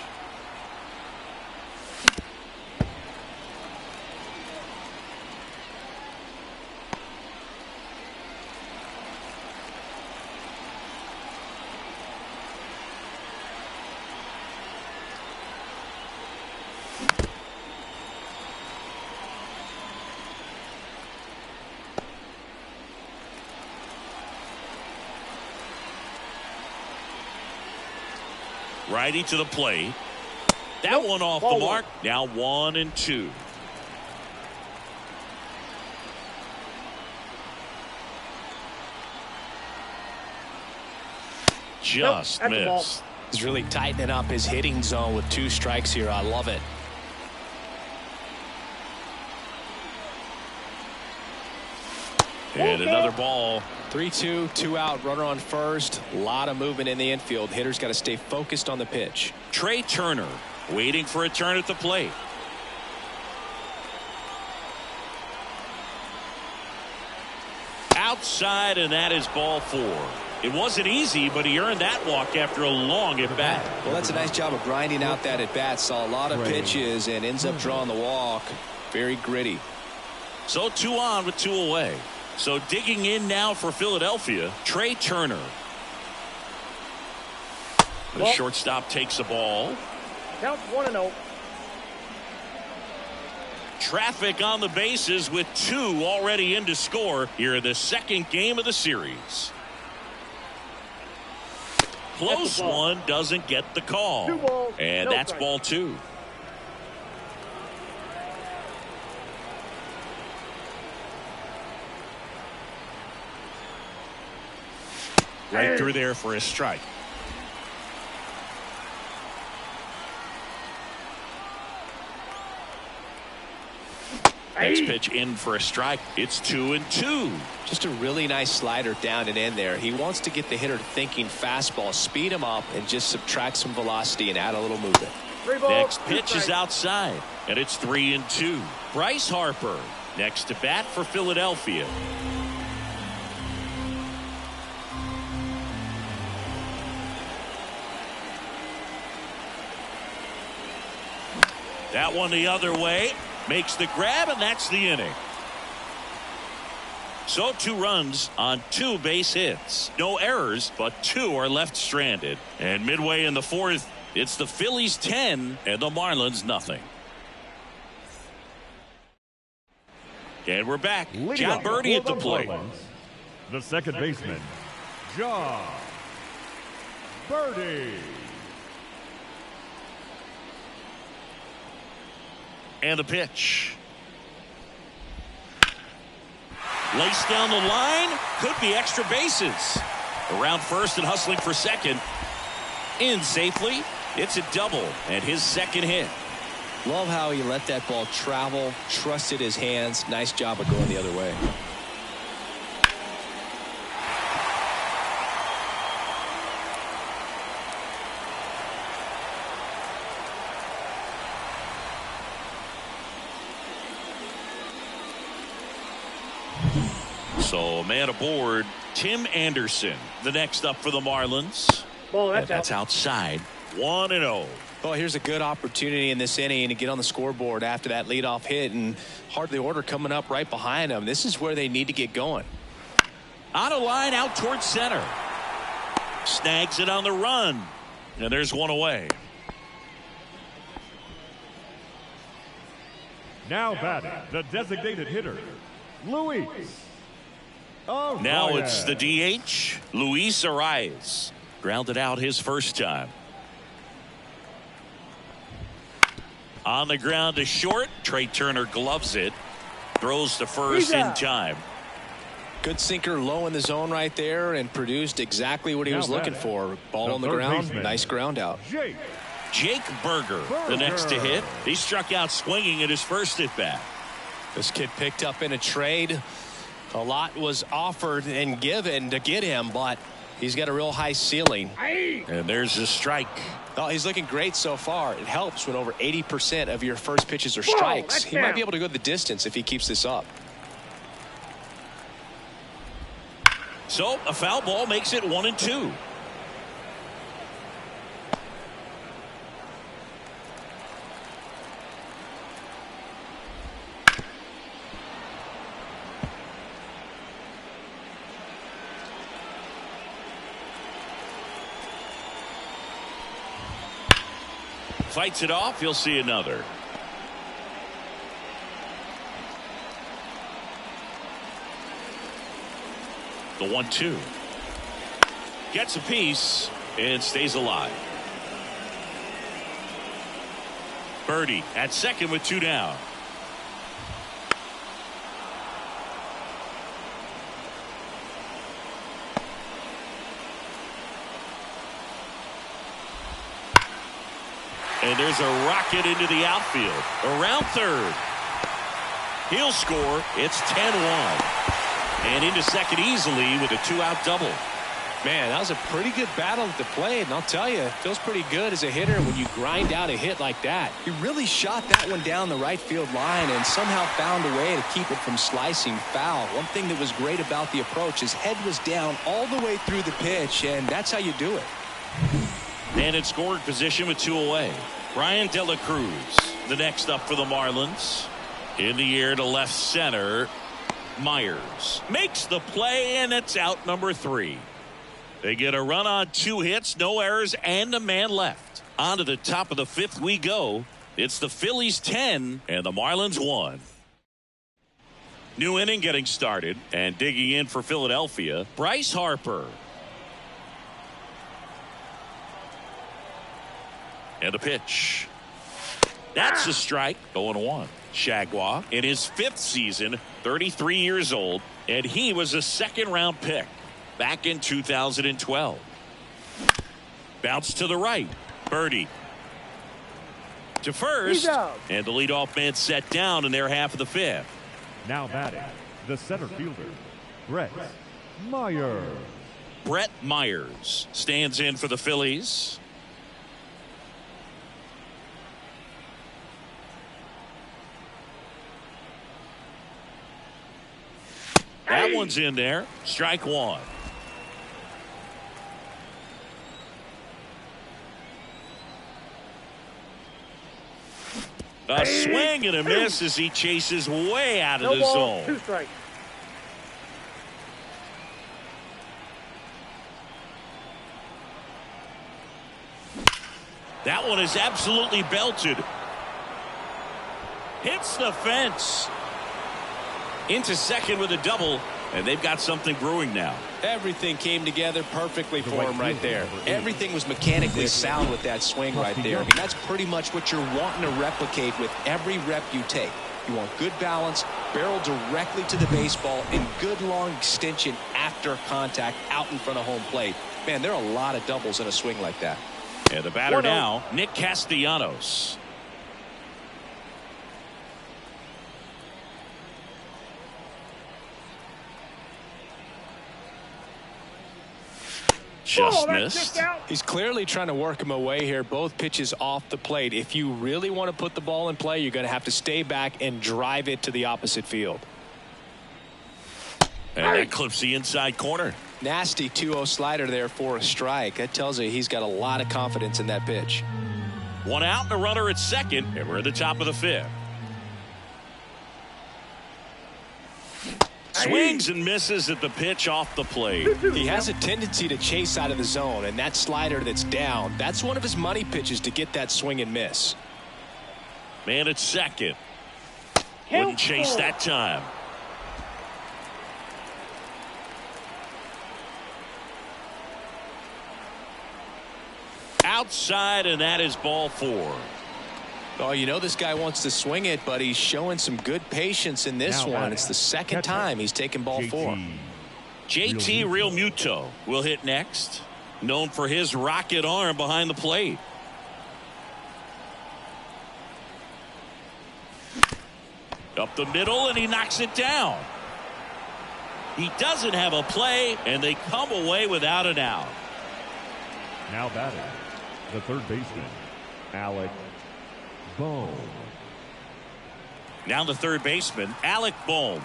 Speaker 1: Righty to the plate. That one off the mark. Now 1-2. Just missed.
Speaker 2: He's really tightening up his hitting zone with 2 strikes here. I love it.
Speaker 1: And another ball.
Speaker 2: 3-2, 2 out, runner on first. A lot of movement in the infield. Hitter's got to stay focused on the pitch.
Speaker 1: Trey Turner waiting for a turn at the plate. Outside, and that is ball 4. It wasn't easy, but he earned that walk after a long at bat.
Speaker 2: Well, that's a nice job of grinding out that at bat. Saw a lot of pitches and ends up drawing the walk. Very gritty.
Speaker 1: So 2 on with 2 away. So digging in now for Philadelphia, Trey Turner. The shortstop takes the ball.
Speaker 3: Count 1-0.
Speaker 1: Traffic on the bases with 2 already in to score here in the second game of the series. Close one, doesn't get the call.
Speaker 3: 2 balls,
Speaker 1: and
Speaker 3: no
Speaker 1: that's
Speaker 3: strike.
Speaker 1: ball 2. Right through there for a strike. Next pitch in for a strike. It's 2-2.
Speaker 2: Just a really nice slider down and in there. He wants to get the hitter thinking fastball, speed him up, and just subtract some velocity and add a little movement.
Speaker 3: 3 balls,
Speaker 1: Next
Speaker 3: 2
Speaker 1: pitch is
Speaker 3: strikes.
Speaker 1: outside, and it's 3-2. Bryce Harper next to bat for Philadelphia. That one the other way. Makes the grab, and that's the inning. So 2 runs on 2 base hits. No errors, but 2 are left stranded. And midway in the 4th, it's the Phillies 10 and the Marlins nothing. And we're back. John Birdie at the plate.
Speaker 4: The second baseman, John Birdie.
Speaker 1: And the pitch. Laced down the line. Could be extra bases. Around first and hustling for second. In safely. It's a double and his second hit.
Speaker 2: Love how he let that ball travel, trusted his hands. Nice job of going the other way.
Speaker 1: So man aboard, Tim Anderson, the next up for the Marlins.
Speaker 3: Ball,
Speaker 1: That's outside. 1-0.
Speaker 2: Well, here's a good opportunity in this inning to get on the scoreboard after that leadoff hit, and hardly order coming up right behind them. This is where they need to get going.
Speaker 1: On a line out towards center. Snags it on the run. And there's one away.
Speaker 4: Now batting, the designated hitter, Luis.
Speaker 1: Now it's the DH, Luis Arias. Grounded out his first time. On the ground to short. Trey Turner gloves it. Throws to first in time.
Speaker 2: Good sinker low in the zone right there and produced exactly what he was looking for. Ball on the ground. Nice ground out.
Speaker 1: Jake Berger, the next to hit. He struck out swinging at his first at bat.
Speaker 2: This kid picked up in a trade. A lot was offered and given to get him, but he's got a real high ceiling.
Speaker 1: And there's a strike.
Speaker 2: Oh, he's looking great so far. It helps when over 80% of your first pitches are strikes. He might be able to go the distance if he keeps this up.
Speaker 1: So a foul ball makes it 1-2. Fights it off. You'll see another. The 1-2. Gets a piece and stays alive. Birdie at second with 2 down. And there's a rocket into the outfield. Around third. He'll score. It's 10-1. And into second easily with a 2-out double.
Speaker 2: Man, that was a pretty good battle at the plate, and I'll tell you, it feels pretty good as a hitter when you grind out a hit like that. He really shot that one down the right field line and somehow found a way to keep it from slicing foul. One thing that was great about the approach, his head was down all the way through the pitch, and that's how you do it.
Speaker 1: And in scoring position with 2 away. Brian De La Cruz, the next up for the Marlins. In the air to left center. Myers makes the play, and it's out number 3. They get a run on 2 hits, no errors, and a man left. On to the top of the 5th we go. It's the Phillies 10 and the Marlins 1. New inning getting started, and digging in for Philadelphia, Bryce Harper. And the pitch. That's a strike. 0-1. Shagwa in his 5th season, 33 years old, and he was a 2nd-round pick back in 2012. Bounce to the right. Birdie to first, and the leadoff man set down in their half of the 5th.
Speaker 4: Now batting, the center fielder, Brett Myers.
Speaker 1: Brett Myers stands in for the Phillies. That one's in there. Strike 1. A swing and a miss as he chases way out of the zone.
Speaker 3: 2 strikes.
Speaker 1: That one is absolutely belted. Hits the fence. Into second with a double, and they've got something brewing now.
Speaker 2: Everything came together perfectly for him right there. Everything was mechanically sound with that swing right there. I mean, that's pretty much what you're wanting to replicate with every rep you take. You want good balance, barrel directly to the baseball, and good long extension after contact out in front of home plate. Man, there are a lot of doubles in a swing like that.
Speaker 1: And the batter now, Nick Castellanos. Just missed.
Speaker 2: He's clearly trying to work him away here. Both pitches off the plate. If you really want to put the ball in play, you're going to have to stay back and drive it to the opposite field.
Speaker 1: And that clips the inside corner.
Speaker 2: Nasty 2-0 slider there for a strike. That tells you he's got a lot of confidence in that pitch.
Speaker 1: 1 out and a runner at second, and we're at the top of the 5th. Swings and misses at the pitch off the plate.
Speaker 2: He has a tendency to chase out of the zone, and that slider that's down, that's one of his money pitches to get that swing and miss.
Speaker 1: Man at second. Wouldn't chase that time. Outside, and that is ball 4.
Speaker 2: Oh, you know this guy wants to swing it, but he's showing some good patience in this one. It's the 2nd time he's taken ball 4.
Speaker 1: JT Realmuto will hit next. Known for his rocket arm behind the plate. Up the middle, and he knocks it down. He doesn't have a play, and they come away without an out.
Speaker 4: Now batting, the 3rd baseman, Alec Bohm.
Speaker 1: Now the 3rd baseman, Alec Bohm.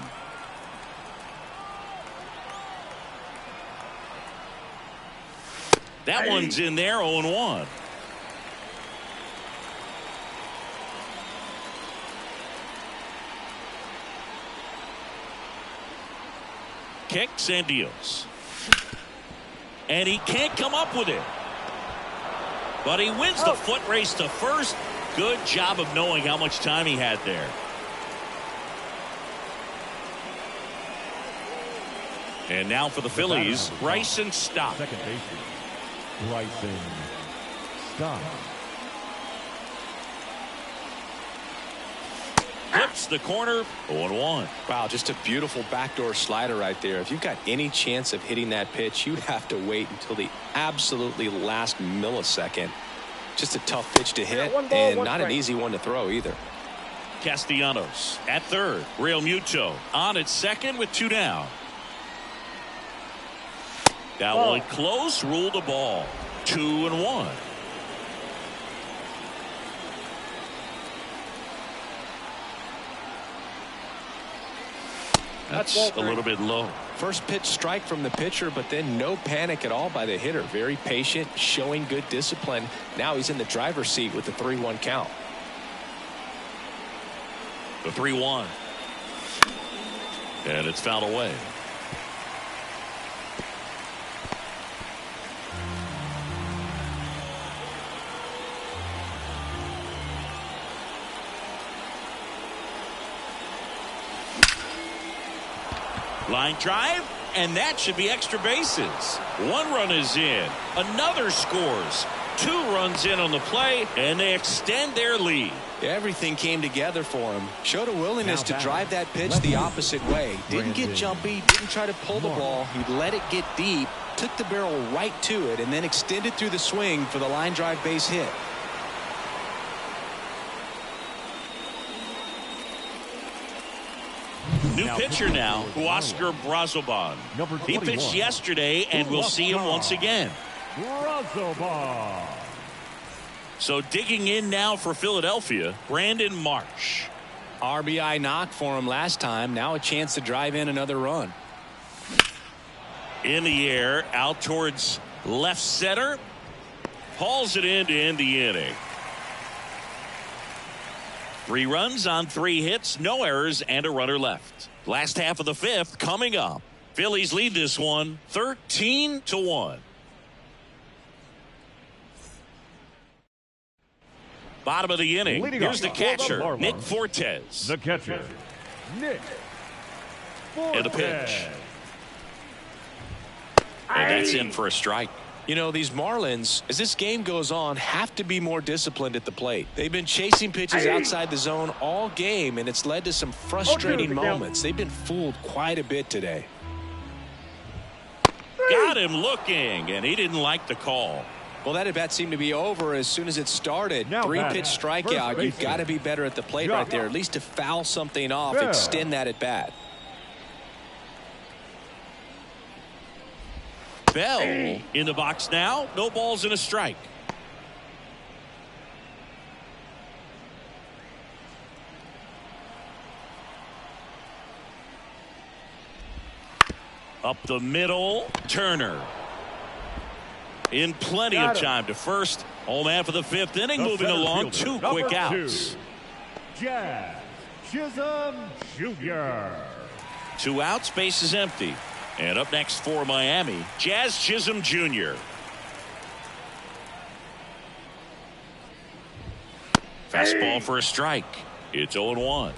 Speaker 1: That one's in there, 0-1. Kicks and deals. And he can't come up with it. But he wins the foot race to first. Good job of knowing how much time he had there. And now for the Phillies, Bryson Stott.
Speaker 4: Second baseman, Bryson Stott.
Speaker 1: Clips the corner, 0-1.
Speaker 2: Wow, just a beautiful backdoor slider right there. If you've got any chance of hitting that pitch, you'd have to wait until the absolutely last millisecond. Just a tough pitch to hit, and not an easy one to throw either.
Speaker 1: Castellanos at third. Realmuto on at second with 2 down. That one close, ruled a ball. 2-1. That's a little bit low.
Speaker 2: First pitch strike from the pitcher, but then no panic at all by the hitter. Very patient, showing good discipline. Now he's in the driver's seat with the 3-1 count.
Speaker 1: The 3-1. And it's fouled away. Line drive, and that should be extra bases. 1 run is in. Another scores. 2 runs in on the play, and they extend their lead.
Speaker 2: Everything came together for him. Showed a willingness to drive that pitch the opposite way. Didn't get jumpy, didn't try to pull the ball. He let it get deep, took the barrel right to it, and then extended through the swing for the line drive base hit.
Speaker 1: New pitcher now, Huascar Brazoban. He pitched yesterday, and we'll see him once again.
Speaker 4: Brazoban.
Speaker 1: So digging in now for Philadelphia, Brandon Marsh.
Speaker 2: RBI knock for him last time. Now a chance to drive in another run.
Speaker 1: In the air, out towards left center. Hauls it in to end the inning. 3 runs on 3 hits, no errors, and a runner left. Last half of the 5th coming up. Phillies lead this one 13-1. Bottom of the inning. Here's the catcher, Nick Fortes.
Speaker 4: The catcher, Nick Fortes.
Speaker 1: And a pitch. And that's in for a strike.
Speaker 2: You know, these Marlins, as this game goes on, have to be more disciplined at the plate. They've been chasing pitches outside the zone all game, and it's led to some frustrating moments. They've been fooled quite a bit today.
Speaker 1: Got him looking, and he didn't like the call.
Speaker 2: Well, that at-bat seemed to be over as soon as it started.
Speaker 4: Now
Speaker 2: 3-pitch strikeout. You've got to be better at the plate right there, at least to foul something off, extend that at-bat.
Speaker 1: Bell in the box now. No balls and a strike. Up the middle, Turner. In plenty of time to first. Home half of the 5th inning, moving along. 2 quick outs.
Speaker 4: Jazz Chisholm Jr.
Speaker 1: 2 outs, base is empty. And up next for Miami, Jazz Chisholm Jr. Fastball for a strike. It's 0-1.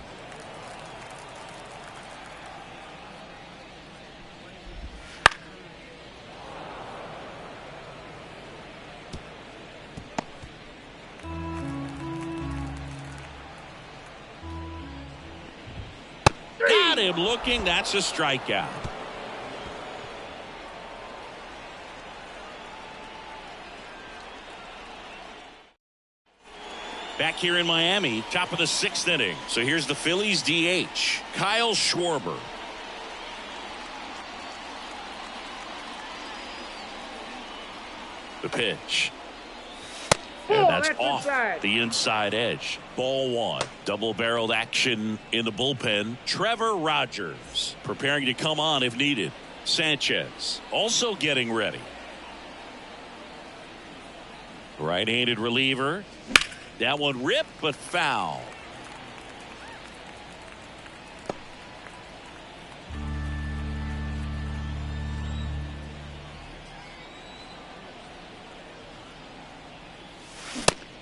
Speaker 1: Got him looking. That's a strikeout. Back here in Miami, top of the 6th inning. So here's the Phillies DH, Kyle Schwarber. The pitch. And that's off the inside edge. Ball 1. Double-barreled action in the bullpen. Trevor Rogers preparing to come on if needed. Sanchez also getting ready. Right-handed reliever. That one ripped, but foul.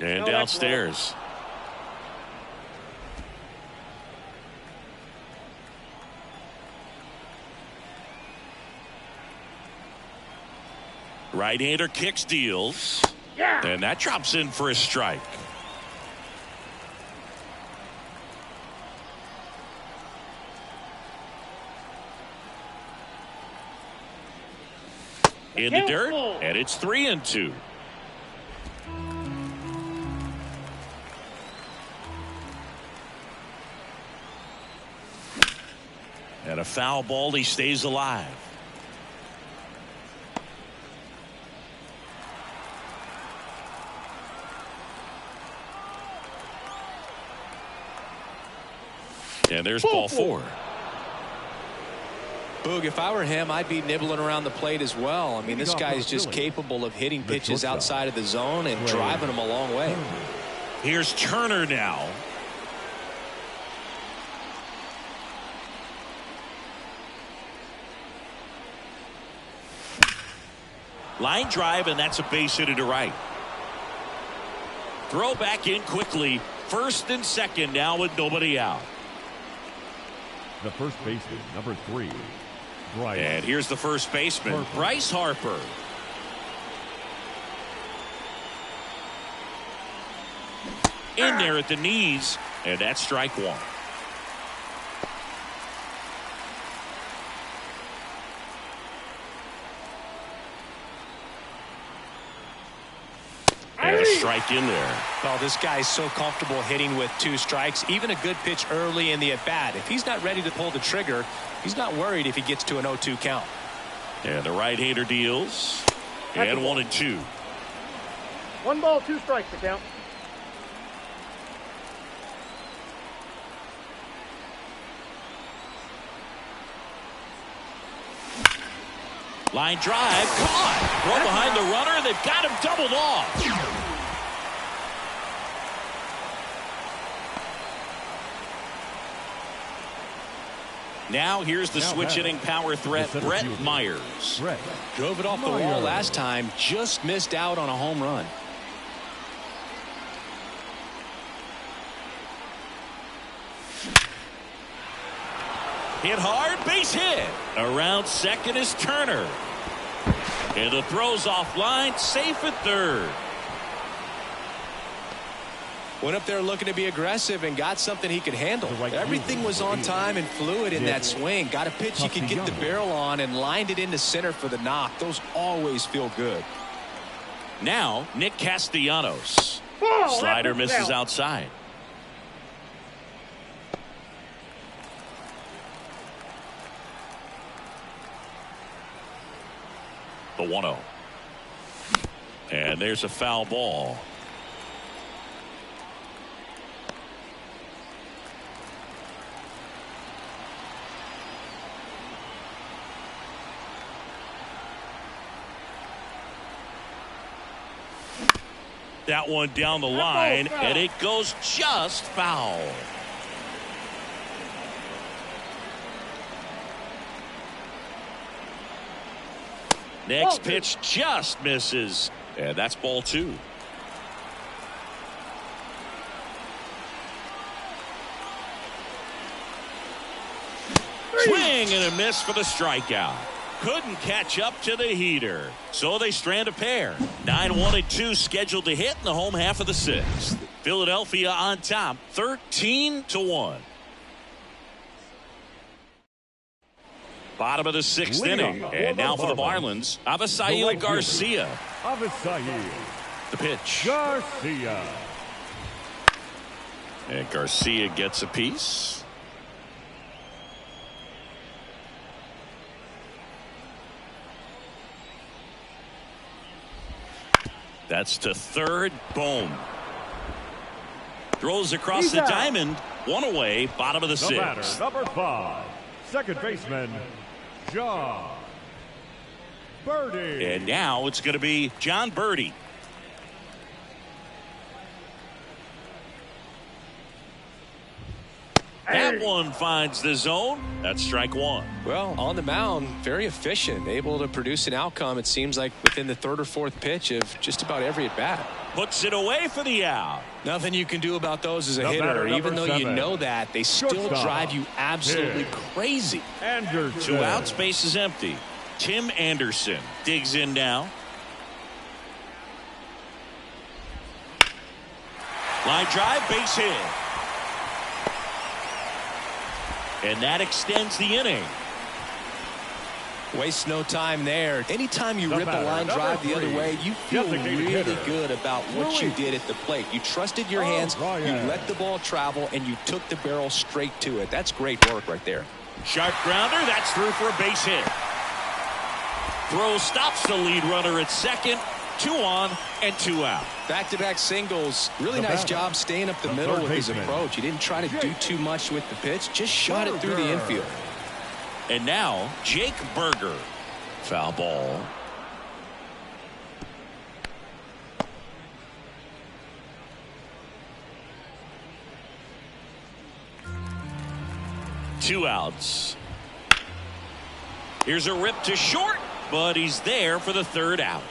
Speaker 1: And downstairs. Right-hander kicks, deals. And that drops in for a strike. In the dirt, and it's 3-2. And a foul ball, he stays alive. And there's ball 4.
Speaker 2: Boog, if I were him, I'd be nibbling around the plate as well. I mean, this guy is just capable of hitting pitches outside of the zone and driving them a long way.
Speaker 1: Here's Turner now. Line drive, and that's a base hit to right. Throw back in quickly. First and second now with nobody out.
Speaker 4: The first baseman, number 3. Bryce.
Speaker 1: And here's the first baseman, Bryce Harper. In there at the knees, and that's strike 1. And a strike in there.
Speaker 2: Well, this guy's so comfortable hitting with 2 strikes. Even a good pitch early in the at-bat. If he's not ready to pull the trigger, he's not worried if he gets to an 0-2 count.
Speaker 1: And the right-hander deals. And 1-2.
Speaker 3: 1 ball, 2 strikes to count.
Speaker 1: Line drive, caught. Throw behind the runner. They've got him doubled off. Now here's the switch-hitting power threat, Brett Myers.
Speaker 2: Drove it off the wall last time, just missed out on a home run.
Speaker 1: Hit hard, base hit. Around second is Turner. And the throw's offline, safe at third.
Speaker 2: Went up there looking to be aggressive and got something he could handle. Everything was on time and fluid in that swing. Got a pitch he could get the barrel on and lined it into center for the knock. Those always feel good.
Speaker 1: Now, Nick Castellanos. Slider misses outside. The 1-0. And there's a foul ball. That one down the line, and it goes just foul. Next pitch just misses, and that's ball 2. Swing and a miss for the strikeout. Couldn't catch up to the heater, so they strand a pair. 9-1-2 scheduled to hit in the home half of the 6th. Philadelphia on top, 13-1. Bottom of the 6th inning, and now for the Marlins, Avisail Garcia. The pitch.
Speaker 4: Garcia.
Speaker 1: And Garcia gets a piece. That's to third. Boom. Throws across the diamond. 1 away. Bottom of the 6th.
Speaker 4: Batter, number 5. Second baseman, John Birdie.
Speaker 1: And now it's going to be John Birdie. That one finds the zone. That's strike 1.
Speaker 2: Well, on the mound, very efficient, able to produce an outcome, it seems like, within the 3rd or 4th pitch of just about every at bat.
Speaker 1: Puts it away for the out.
Speaker 2: Nothing you can do about those as a hitter. Even though you know that, they still drive you absolutely crazy.
Speaker 4: Anderson.
Speaker 1: 2 outs, base is empty. Tim Anderson digs in now. Line drive, base hit. And that extends the inning.
Speaker 2: Waste no time there. Anytime you rip a line drive the other way, you feel really good about what you did at the plate. You trusted your hands, you let the ball travel, and you took the barrel straight to it. That's great work right there.
Speaker 1: Sharp grounder, that's through for a base hit. Throw stops the lead runner at second, 2 on and 2 out.
Speaker 2: Back-to-back singles. Really nice job staying up the middle with his approach. He didn't try to do too much with the pitch. Just shot it through the infield.
Speaker 1: And now Jake Berger. Foul ball. Two outs. Here's a rip to short, but he's there for the 3rd out.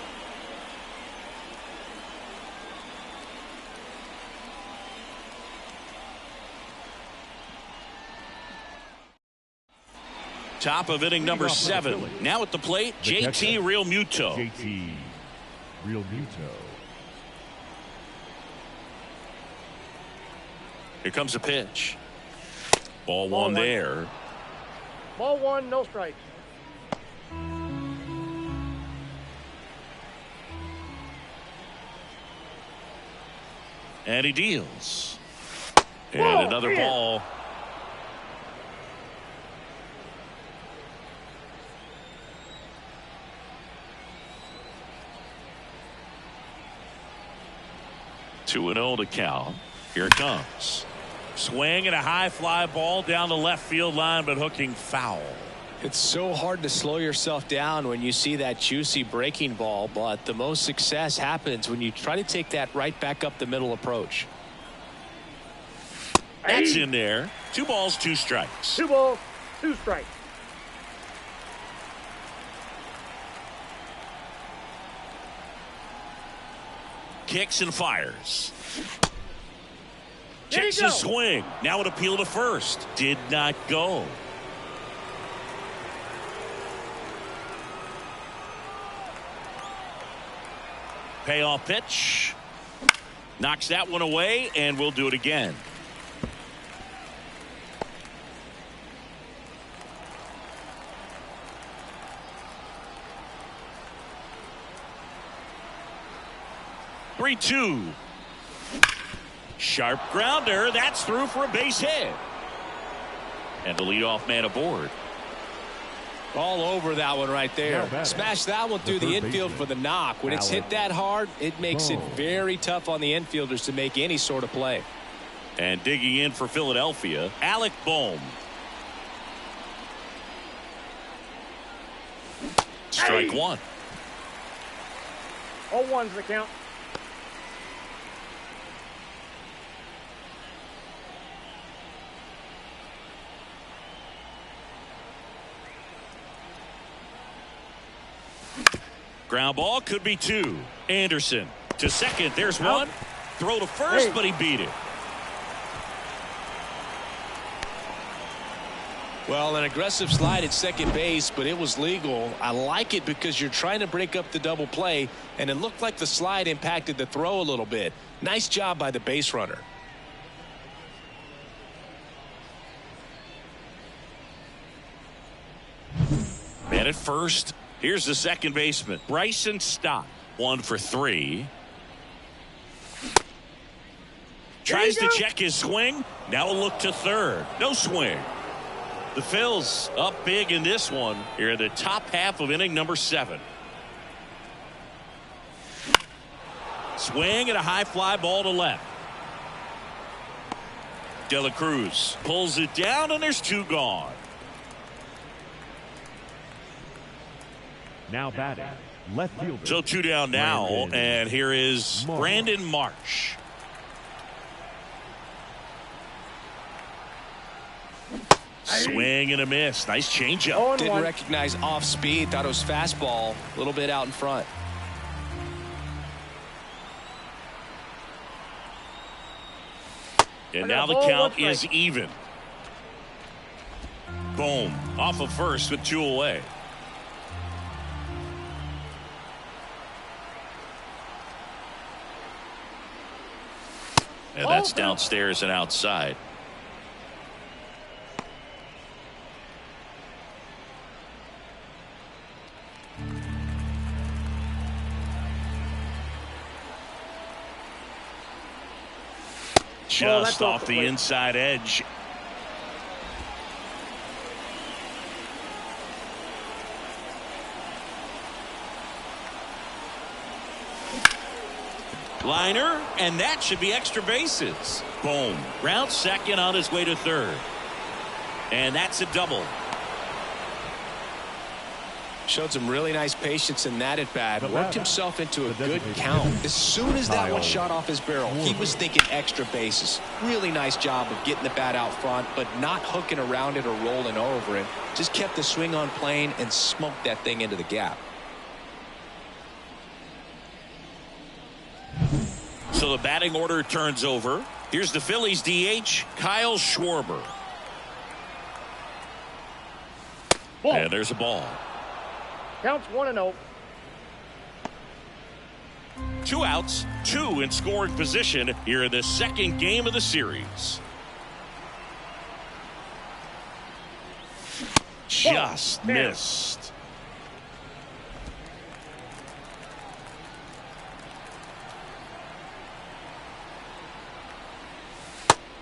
Speaker 1: Top of inning number 7. Now at the plate, JT Realmuto.
Speaker 4: JT Realmuto.
Speaker 1: Here comes a pitch. Ball one there.
Speaker 3: Ball 1, no strikes.
Speaker 1: And he deals. And another ball. Two and 0 to count. Here it comes. Swing and a high fly ball down the left field line, but hooking foul.
Speaker 2: It's so hard to slow yourself down when you see that juicy breaking ball, but the most success happens when you try to take that right back up the middle approach.
Speaker 1: That's in there. 2 balls, 2 strikes.
Speaker 3: 2 balls, 2 strikes.
Speaker 1: Kicks and fires. Checks his swing. Now an appeal to first. Did not go. Payoff pitch. Knocks that one away, and we'll do it again. Three, 2. Sharp grounder. That's through for a base hit. And the leadoff man aboard.
Speaker 2: All over that one right there. Smash that one through the infield for the knock. When it's hit that hard, it makes it very tough on the infielders to make any sort of play.
Speaker 1: And digging in for Philadelphia, Alec Bohm. Strike 1.
Speaker 3: 0-1's the count.
Speaker 1: Ground ball could be 2. Anderson to second. There's 1. Throw to first, but he beat it.
Speaker 2: Well, an aggressive slide at second base, but it was legal. I like it because you're trying to break up the double play, and it looked like the slide impacted the throw a little bit. Nice job by the base runner.
Speaker 1: Man at first. Here's the second baseman, Bryson Stott. 1 for 3. Tries to check his swing. Now a look to third. No swing. The Phils up big in this one. Here in the top half of inning number 7. Swing and a high fly ball to left. De La Cruz pulls it down, and there's 2 gone.
Speaker 4: Now batting, left fielder.
Speaker 1: So 2 down now, and here is Brandon Marsh. Swing and a miss. Nice changeup.
Speaker 2: Didn't recognize off speed. Thought it was fastball. A little bit out in front.
Speaker 1: And now the count is even. Boom. Off of first with 2 away. And that's downstairs and outside. Just off the inside edge. Liner, and that should be extra bases. Boom. Round second on his way to third. And that's a double.
Speaker 2: Showed some really nice patience in that at bat. Worked himself into a good count. As soon as that one shot off his barrel, he was thinking extra bases. Really nice job of getting the bat out front, but not hooking around it or rolling over it. Just kept the swing on plane and smoked that thing into the gap.
Speaker 1: So the batting order turns over. Here's the Phillies DH, Kyle Schwarber.
Speaker 3: Ball.
Speaker 1: And there's a ball.
Speaker 3: Counts 1-0.
Speaker 1: 2 outs, 2 in scoring position here in the second game of the series. Just missed.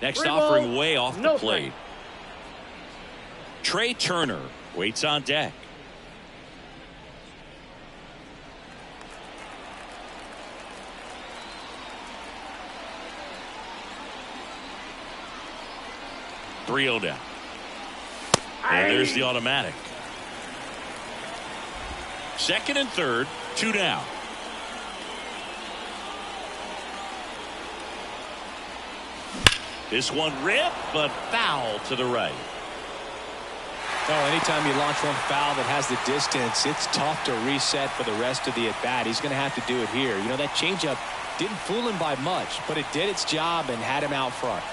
Speaker 1: Next offering way off the plate. Trey Turner waits on deck. Three-0 down. And there's the automatic. Second and third, 2 down. This one ripped, but foul to the right.
Speaker 2: Oh, anytime you launch one foul that has the distance, it's tough to reset for the rest of the at-bat. He's going to have to do it here. You know, that changeup didn't fool him by much, but it did its job and had him out front.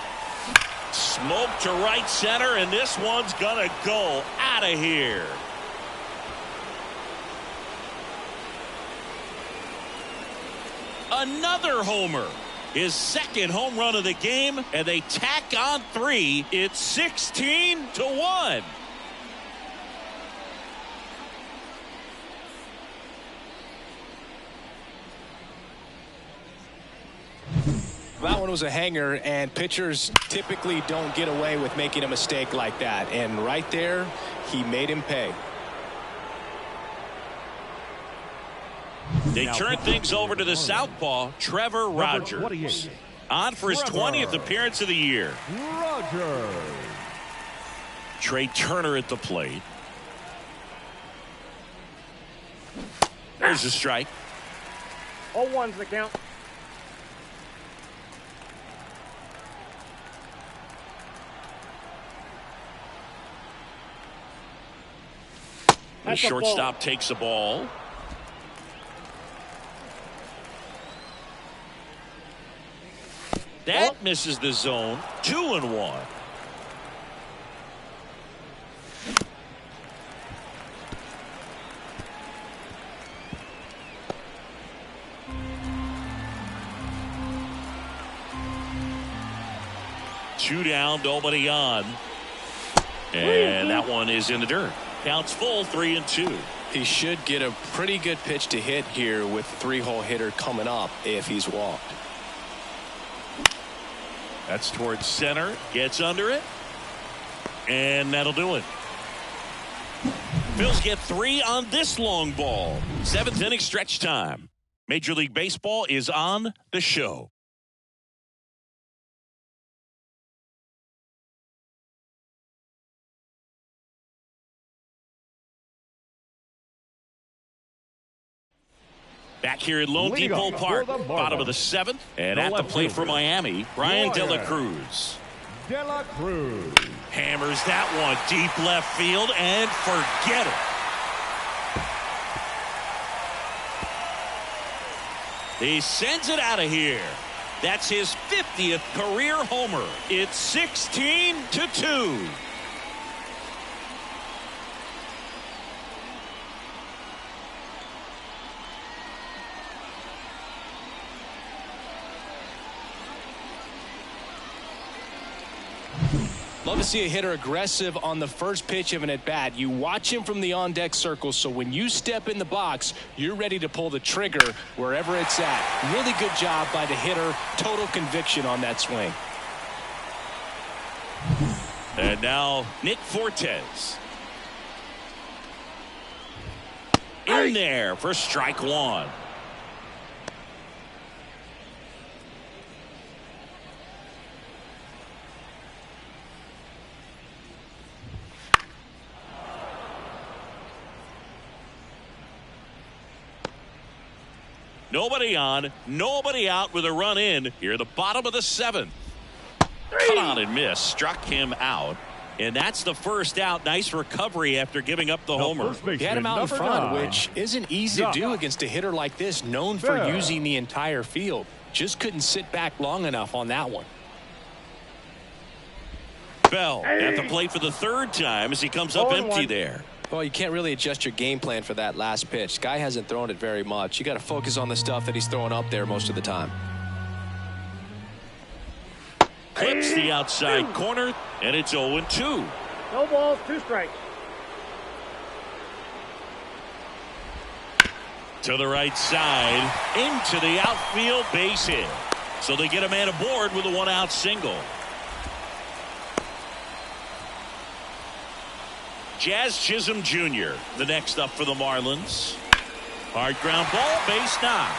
Speaker 1: Smoke to right center, and this one's going to go out of here. Another homer. His second home run of the game, and they tack on 3. It's 16-1.
Speaker 2: That one was a hanger, and pitchers typically don't get away with making a mistake like that. And right there, he made him pay.
Speaker 1: They turn things over to the southpaw, Trevor Rogers. On for his 20th appearance of the year.
Speaker 4: Rogers.
Speaker 1: Trey Turner at the plate. There's a strike.
Speaker 3: 0-1's the count.
Speaker 1: The shortstop takes the ball. That misses the zone. 2-1. Two down, nobody on. And that one is in the dirt. Counts full, 3-2.
Speaker 2: He should get a pretty good pitch to hit here with the 3-hole hitter coming up if he's walked.
Speaker 1: That's towards center. Gets under it. And that'll do it. Phils get 3 on this long ball. 7th inning stretch time. Major League Baseball is on the show. Back here at Lone Depot Park, bottom of the 7th, and at the plate for Miami, Brian De La Cruz.
Speaker 4: De La Cruz
Speaker 1: hammers that one deep left field and forget it. He sends it out of here. That's his 50th career homer. It's 16-2.
Speaker 2: Love to see a hitter aggressive on the first pitch of an at-bat. You watch him from the on-deck circle, so when you step in the box, you're ready to pull the trigger wherever it's at. Really good job by the hitter. Total conviction on that swing.
Speaker 1: And now Nick Fortes. In there for strike 1. Nobody on, nobody out with a run in here, the bottom of the 7th. Cut on and miss, struck him out. And that's the first out. Nice recovery after giving up the homer.
Speaker 2: He had him out in front, which isn't easy to do against a hitter like this, known for using the entire field. Just couldn't sit back long enough on that one.
Speaker 1: Bell at the plate for the 3rd time as he comes up empty there.
Speaker 2: Well, you can't really adjust your game plan for that last pitch. Guy hasn't thrown it very much. You got to focus on the stuff that he's throwing up there most of the time.
Speaker 1: Clips the outside corner, and it's 0-2.
Speaker 3: No balls, 2 strikes.
Speaker 1: To the right side, into the outfield, base hit. So they get a man aboard with a 1-out single. Jazz Chisholm Jr., the next up for the Marlins. Hard ground ball, base knock.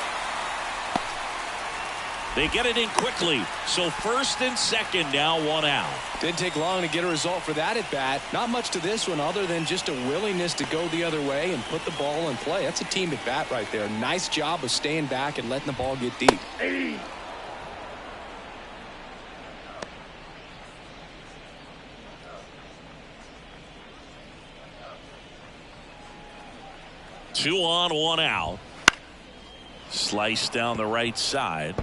Speaker 1: They get it in quickly, so 1st and 2nd now, 1 out.
Speaker 2: Didn't take long to get a result for that at bat. Not much to this one other than just a willingness to go the other way and put the ball in play. That's a team at bat right there. Nice job of staying back and letting the ball get deep.
Speaker 1: 2 on, 1 out. Slice down the right side.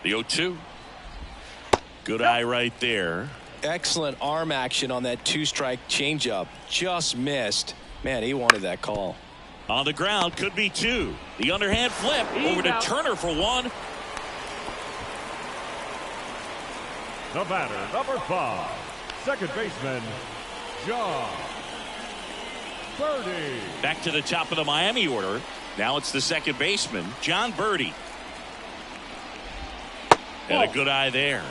Speaker 1: The 0-2. Good eye right there.
Speaker 2: Excellent arm action on that 2-strike changeup. Just missed. Man, he wanted that call.
Speaker 1: On the ground, could be 2. The underhand flip over to Turner for 1.
Speaker 4: The batter, number 5, second baseman, G40.
Speaker 1: Back to the top of the Miami order. Now it's the second baseman, G40. And a good eye there.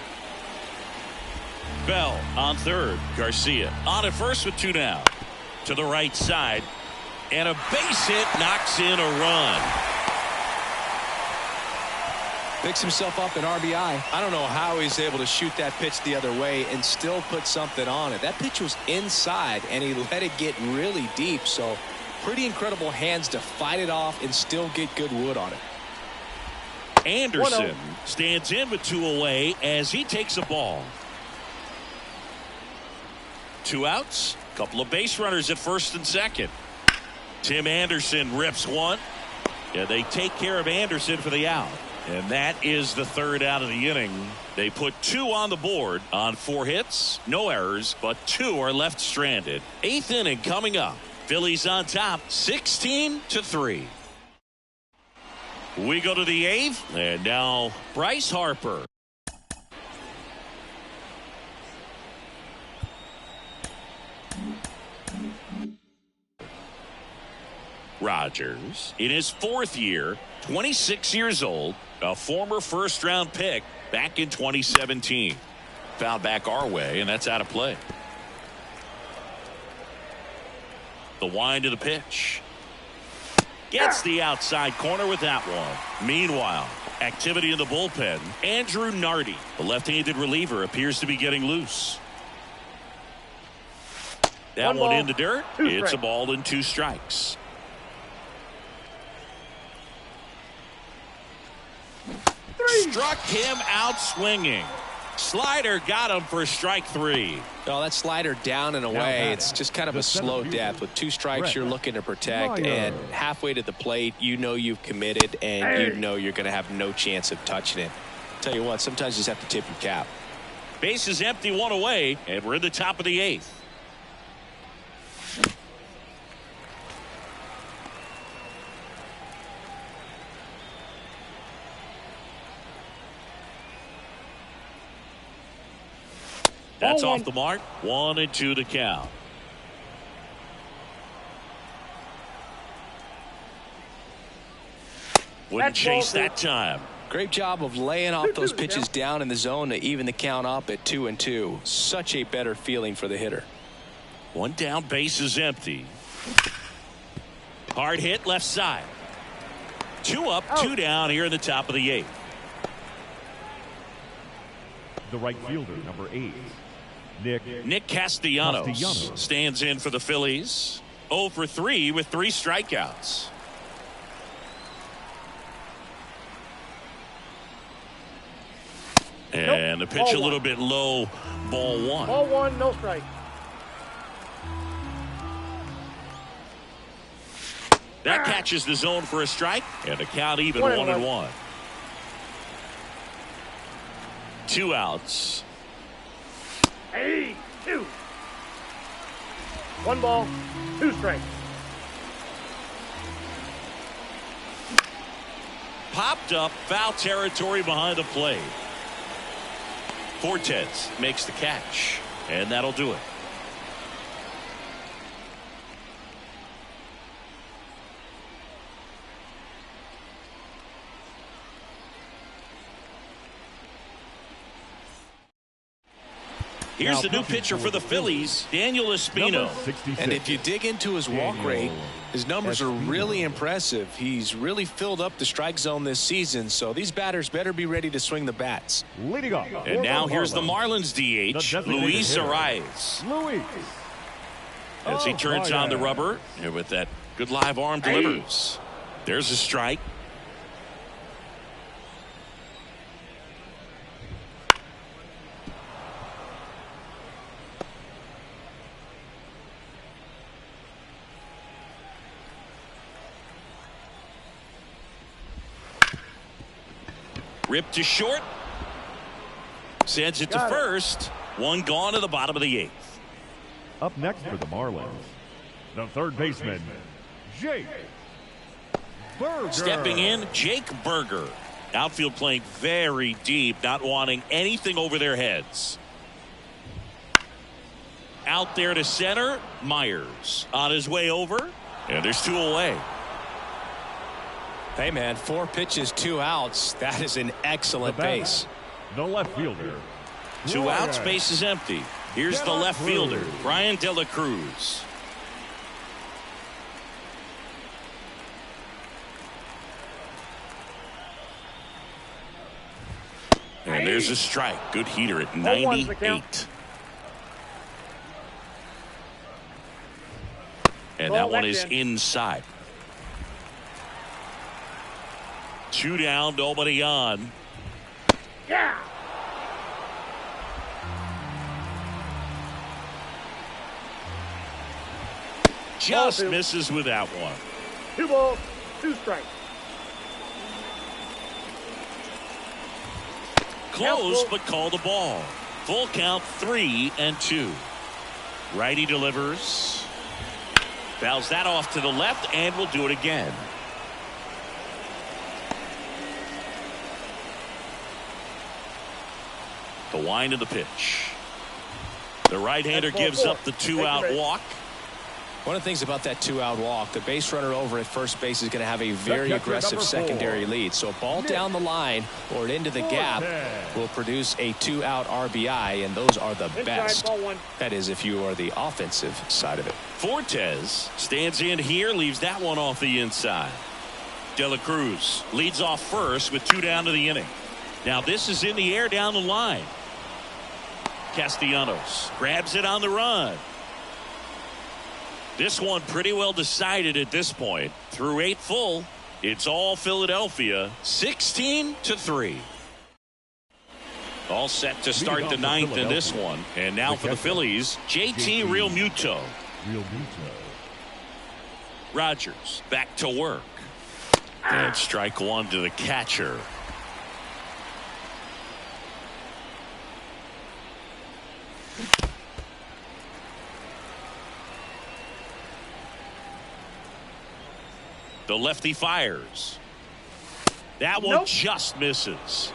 Speaker 1: Bell on 3rd. Garcia on at 1st with 2 down. To the right side. And a base hit knocks in a run.
Speaker 2: Picks himself up an RBI. I don't know how he's able to shoot that pitch the other way and still put something on it. That pitch was inside, and he let it get really deep. So pretty incredible hands to fight it off and still get good wood on it.
Speaker 1: Anderson stands in with 2 away as he takes a ball. 2 outs. Couple of base runners at 1st and 2nd. Tim Anderson rips 1. Yeah, they take care of Anderson for the out. And that is the 3rd out of the inning. They put 2 on the board on 4 hits. No errors, but 2 are left stranded. 8th inning coming up. Phillies on top 16-3. We go to the 8th, and now Bryce Harper. Rogers in his 4th year, 26 years old, a former 1st-round pick back in 2017. Fouled back our way, and that's out of play. The wind of the pitch. Gets the outside corner with that one. Meanwhile, activity in the bullpen. Andrew Nardi, the left-handed reliever, appears to be getting loose. That one in the dirt. It's a ball and 2 strikes. Struck him out swinging. Slider got him for strike 3.
Speaker 2: Oh, that slider down and away. It's just kind of a slow death. With 2 strikes, you're looking to protect, and halfway to the plate, you know you've committed, and you know you're going to have no chance of touching it. Tell you what, sometimes you just have to tip your cap.
Speaker 1: Base is empty, 1 away, and we're in the top of the 8th. That's off the mark. 1-2 to count. Wouldn't chase that time.
Speaker 2: Great job of laying off those pitches down in the zone to even the count up at 2-2. Such a better feeling for the hitter.
Speaker 1: 1 down, base is empty. Hard hit left side. 2 up, 2 down here in the top of the 8th.
Speaker 4: The right fielder, number 8. Nick
Speaker 1: Castellanos stands in for the Phillies. 0 for 3 with 3 strikeouts. And the pitch a little bit low. Ball 1.
Speaker 3: Ball 1, no strike.
Speaker 1: That catches the zone for a strike, and the count even 1-1. 2 outs.
Speaker 3: Hey, 2. 1 ball, 2 strikes.
Speaker 1: Popped up, foul territory behind the plate. Fortes makes the catch, and that'll do it. Here's the new pitcher for the Phillies, Daniel Espino.
Speaker 2: And if you dig into his walk rate, his numbers are really impressive. He's really filled up the strike zone this season, so these batters better be ready to swing the bats.
Speaker 4: Leading off.
Speaker 1: And now here's the Marlins DH, Luis Arias. As he turns on the rubber, and with that good live arm delivers. There's a strike. Ripped to short. Sends it to first. 1 gone to the bottom of the 8th.
Speaker 4: Up next for the Marlins, the third baseman, Jake Burger.
Speaker 1: Stepping in, Jake Burger. Outfield playing very deep, not wanting anything over their heads. Out there to center, Myers on his way over, and there's 2 away.
Speaker 2: Hey, man, 4 pitches, 2 outs. That is an excellent base.
Speaker 4: The left fielder.
Speaker 1: 2 outs, base is empty. Here's the left fielder, Brian De La Cruz. And there's a strike. Good heater at 98. And that one is inside. 2 down, nobody on.
Speaker 3: Yeah.
Speaker 1: Just misses with that one.
Speaker 3: 2 balls, 2 strikes.
Speaker 1: Close, but called a ball. Full count, 3-2. Righty delivers. Fouls that off to the left, and will do it again. The wind of the pitch. The right-hander gives up the 2-out walk.
Speaker 2: One of the things about that 2-out walk, the base runner over at first base is going to have a very aggressive secondary lead. So a ball down the line or into the gap will produce a 2-out RBI, and those are the best. That is, if you are the offensive side of it.
Speaker 1: Fortes stands in here, leaves that one off the inside. De La Cruz leads off first with 2 down to the inning. Now this is in the air down the line. Castellanos grabs it on the run. This one pretty well decided at this point. Through 8 full, it's all Philadelphia, 16-3. All set to start the 9th in this one. And now for the Phillies, JT Realmuto. Rogers back to work. And strike 1 to the catcher. The lefty fires. That one just misses.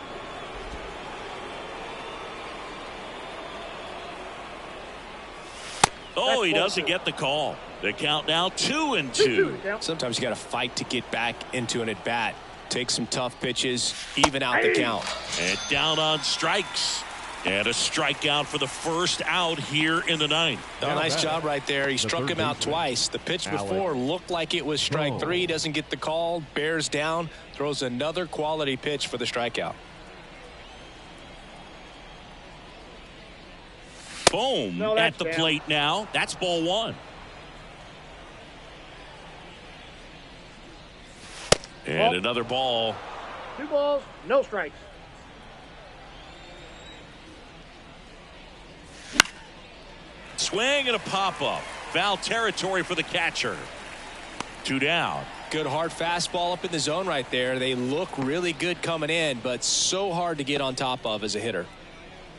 Speaker 1: Oh, he doesn't get the call. The count now 2-2.
Speaker 2: Sometimes you got to fight to get back into an at-bat. Take some tough pitches, even out the count.
Speaker 1: And down on strikes. And a strikeout for the first out here in the 9th.
Speaker 2: Oh, nice job right there. He struck him out twice. The pitch before looked like it was strike 3. Doesn't get the call. Bears down. Throws another quality pitch for the strikeout.
Speaker 1: Boom. At the plate now. That's ball 1. And another ball.
Speaker 3: 2 balls, no strikes.
Speaker 1: Swing and a pop-up. Foul territory for the catcher. 2 down.
Speaker 2: Good hard fastball up in the zone right there. They look really good coming in, but so hard to get on top of as a hitter.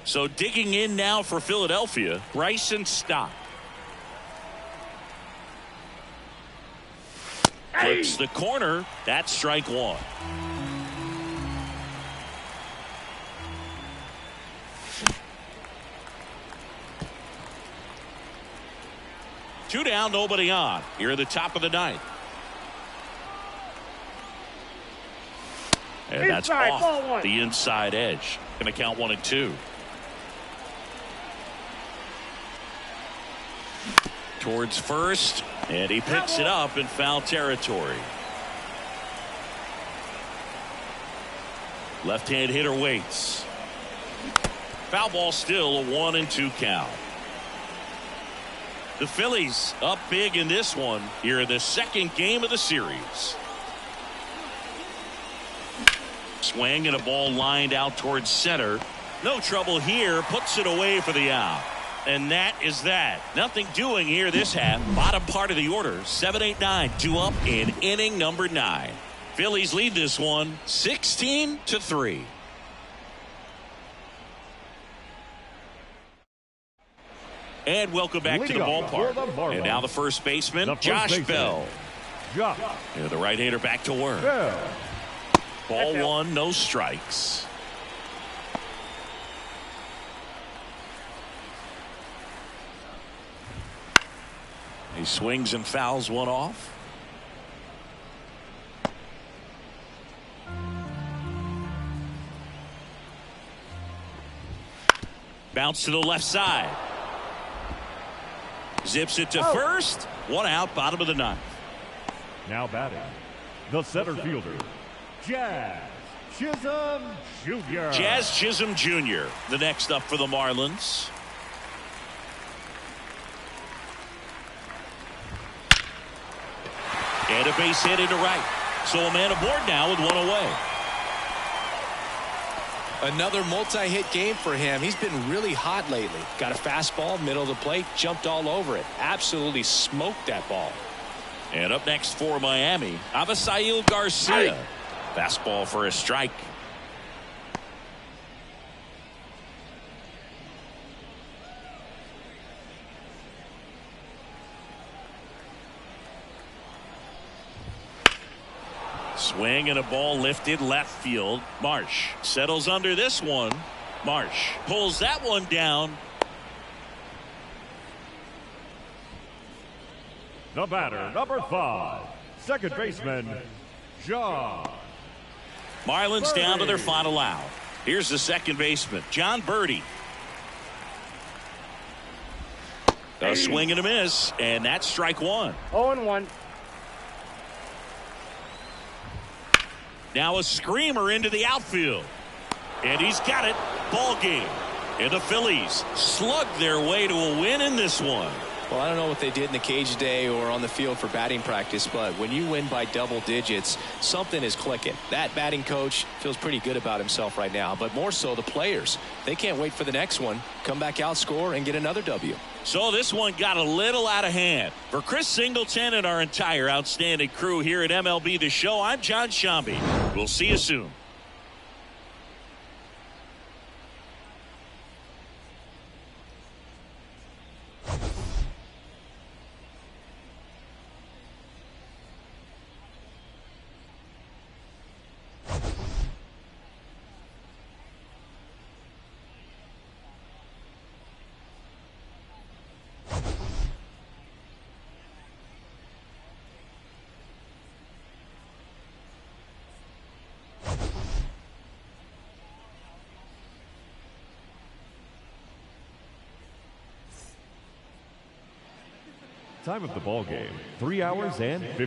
Speaker 1: So digging in now for Philadelphia, Bryson Stott. Flips the corner. That's strike 1. Two down, nobody on. Here at the top of the 9th. And that's
Speaker 3: Inside,
Speaker 1: off
Speaker 3: ball 1.
Speaker 1: the inside edge. Going to count 1 and 2. Towards first, and he picks it up in foul territory. Left-hand hitter waits. Foul ball, still a 1 and 2 count. The Phillies up big in this one here in the second game of the series. Swing and a ball lined out towards center. No trouble here. Puts it away for the out. And that is that. Nothing doing here this half. Bottom part of the order. 7-8-9. 2 up in inning number 9. Phillies lead this one 16-3. And welcome back to the ballpark. And now the first baseman, Josh Bell. And the right-hander back to work. Ball 1, no strikes. He swings and fouls one off. Bounce to the left side. Zips it to first. 1 out, bottom of the 9th.
Speaker 4: Now batting, the center fielder, Jazz Chisholm Jr.
Speaker 1: Jazz Chisholm Jr. the next up for the Marlins. And a base hit into right. So a man aboard now with 1 away.
Speaker 2: Another multi-hit game for him. He's been really hot lately. Got a fastball, middle of the plate, jumped all over it. Absolutely smoked that ball.
Speaker 1: And up next for Miami, Avisail Garcia. Fastball for a strike. Swing and a ball lifted left field. Marsh settles under this one. Marsh pulls that one down.
Speaker 4: The batter, number 5, second baseman, John.
Speaker 1: Marlins
Speaker 4: Birdie.
Speaker 1: down to their final out. Here's the second baseman, John Birdie. A swing and a miss, and that's strike 1.
Speaker 3: 0-1.
Speaker 1: Now a screamer into the outfield. And he's got it. Ball game. And the Phillies slug their way to a win in this one.
Speaker 2: Well, I don't know what they did in the cage today or on the field for batting practice, but when you win by double digits, something is clicking. That batting coach feels pretty good about himself right now, but more so the players. They can't wait for the next one. Come back out, score, and get another W.
Speaker 1: So this one got a little out of hand. For Chris Singleton and our entire outstanding crew here at MLB The Show, I'm John Shambi. We'll see you soon.
Speaker 4: Time of the ball game, 3 hours and 50